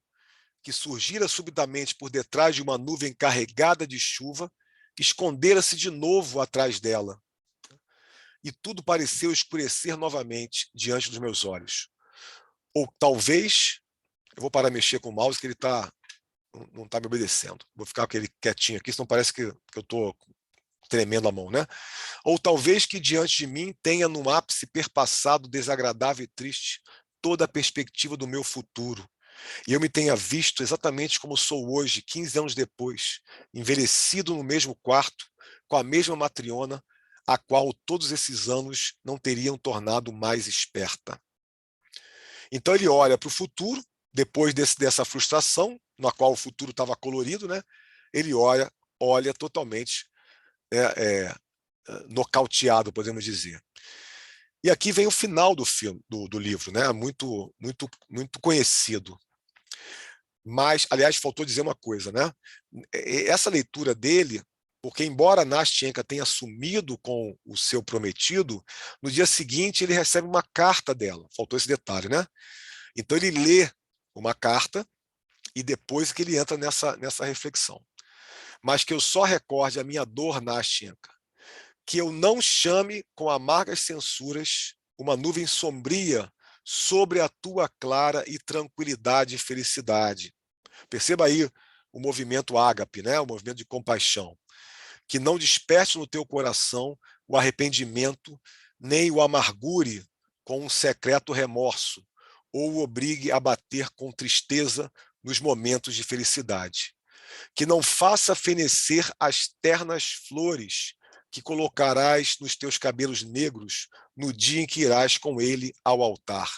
que surgira subitamente por detrás de uma nuvem carregada de chuva, escondera-se de novo atrás dela. E tudo pareceu escurecer novamente diante dos meus olhos. Ou talvez, eu vou parar de mexer com o mouse, que ele não está me obedecendo. Vou ficar com ele quietinho aqui, senão parece que eu estou tremendo a mão, né? Ou talvez que diante de mim tenha no ápice perpassado desagradável e triste toda a perspectiva do meu futuro, e eu me tenha visto exatamente como sou hoje, 15 anos depois, envelhecido no mesmo quarto, com a mesma matriona, a qual todos esses anos não teriam tornado mais esperta. Então ele olha para o futuro, depois dessa frustração, na qual o futuro estava colorido, né? Ele olha totalmente nocauteado, podemos dizer. E aqui vem o final do filme, do livro, né? Muito, muito, muito conhecido. Mas, aliás, faltou dizer uma coisa, né? Essa leitura dele, porque embora Nastienka tenha sumido com o seu prometido, no dia seguinte ele recebe uma carta dela. Faltou esse detalhe, né? Então ele lê uma carta e depois que ele entra nessa reflexão. Mas que eu só recorde a minha dor, Nastienka, que eu não chame com amargas censuras uma nuvem sombria sobre a tua clara e tranquilidade e felicidade. Perceba aí o movimento ágape, né? O movimento de compaixão. Que não desperte no teu coração o arrependimento, nem o amargure com um secreto remorso, ou o obrigue a bater com tristeza nos momentos de felicidade, que não faça fenecer as ternas flores que colocarás nos teus cabelos negros no dia em que irás com ele ao altar.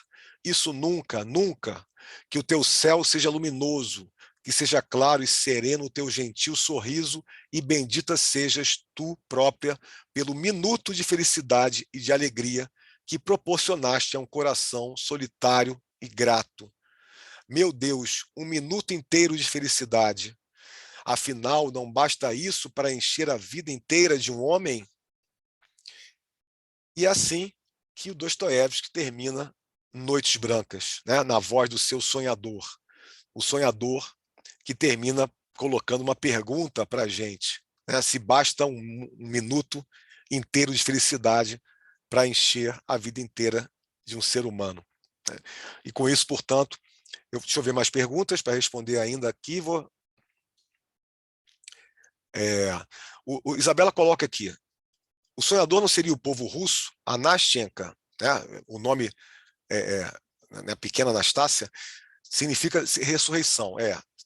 Isso nunca, nunca, que o teu céu seja luminoso, que seja claro e sereno o teu gentil sorriso, e bendita sejas tu própria pelo minuto de felicidade e de alegria que proporcionaste a um coração solitário e grato. Meu Deus, um minuto inteiro de felicidade. Afinal, não basta isso para encher a vida inteira de um homem? E é assim que o Dostoiévski termina Noites Brancas, né? Na voz do seu sonhador. O sonhador que termina colocando uma pergunta para a gente, né? Se basta um minuto inteiro de felicidade para encher a vida inteira de um ser humano, né? E com isso, portanto, deixa eu ver mais perguntas para responder ainda aqui. O Isabela coloca aqui, o sonhador não seria o povo russo? A Nastenka, né? O nome né, pequena Anastácia, significa ressurreição.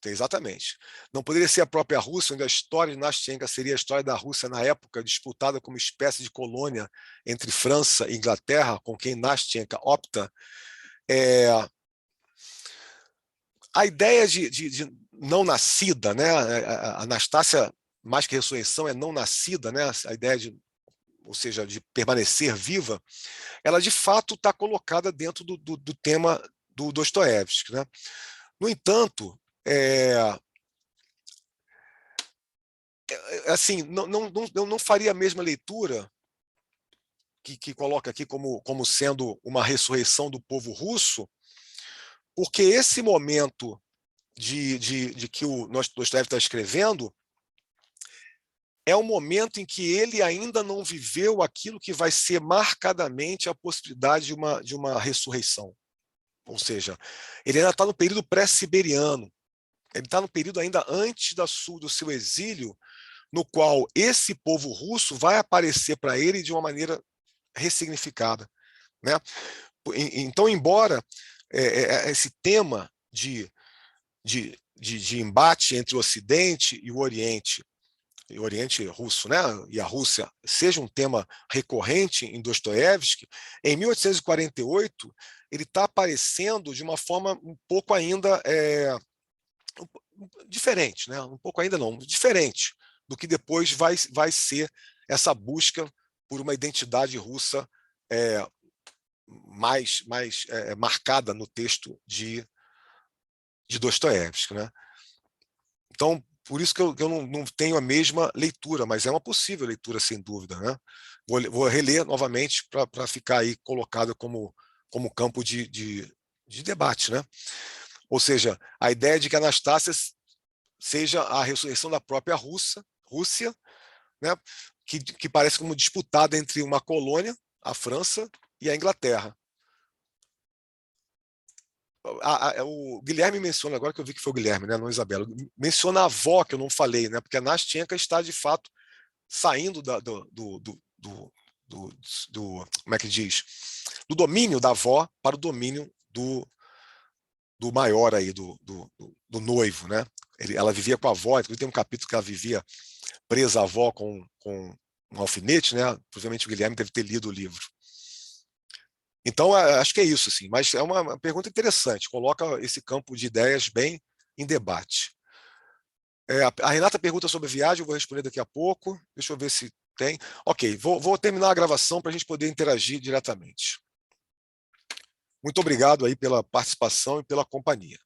Exatamente. Não poderia ser a própria Rússia, onde a história de Nastenka seria a história da Rússia na época, disputada como espécie de colônia entre França e Inglaterra, com quem Nastenka opta. A ideia de não nascida, né? A Anastácia, mais que ressurreição, é não nascida, né? A ideia ou seja, de permanecer viva, ela de fato está colocada dentro do tema do Dostoiévski, né? No entanto, assim, não faria a mesma leitura que coloca aqui como sendo uma ressurreição do povo russo, porque esse momento de que o Dostoiévski está escrevendo é um momento em que ele ainda não viveu aquilo que vai ser marcadamente a possibilidade de uma ressurreição. Ou seja, ele ainda está no período pré-siberiano, ele está no período ainda antes do seu exílio, no qual esse povo russo vai aparecer para ele de uma maneira ressignificada, né? Então, embora esse tema de embate entre o Ocidente e o Oriente russo, né, e a Rússia, seja um tema recorrente em Dostoiévski, em 1848 ele está aparecendo de uma forma um pouco ainda diferente, né? Um pouco ainda não, diferente do que depois vai ser essa busca por uma identidade russa mais marcada no texto de Dostoiévski, né? Então, por isso que eu não tenho a mesma leitura, mas é uma possível leitura, sem dúvida, né? Vou reler novamente para ficar aí colocado como campo de debate, né? Ou seja, a ideia de que Anastácia seja a ressurreição da própria Rússia, né? Que parece como disputada entre uma colônia, a França, e a Inglaterra. O Guilherme menciona, agora que eu vi que foi o Guilherme, né, não a Isabela, menciona a avó, que eu não falei, né, porque a Nastenka está, de fato, saindo como é que diz? Do domínio da avó para o domínio do maior aí, do noivo, né? Ela vivia com a avó, tem um capítulo que ela vivia presa à avó com um alfinete, né? Provavelmente o Guilherme deve ter lido o livro. Então, acho que é isso, assim, mas é uma pergunta interessante, coloca esse campo de ideias bem em debate. A Renata pergunta sobre viagem, eu vou responder daqui a pouco, deixa eu ver se tem. Ok, vou terminar a gravação para a gente poder interagir diretamente. Muito obrigado aí pela participação e pela companhia.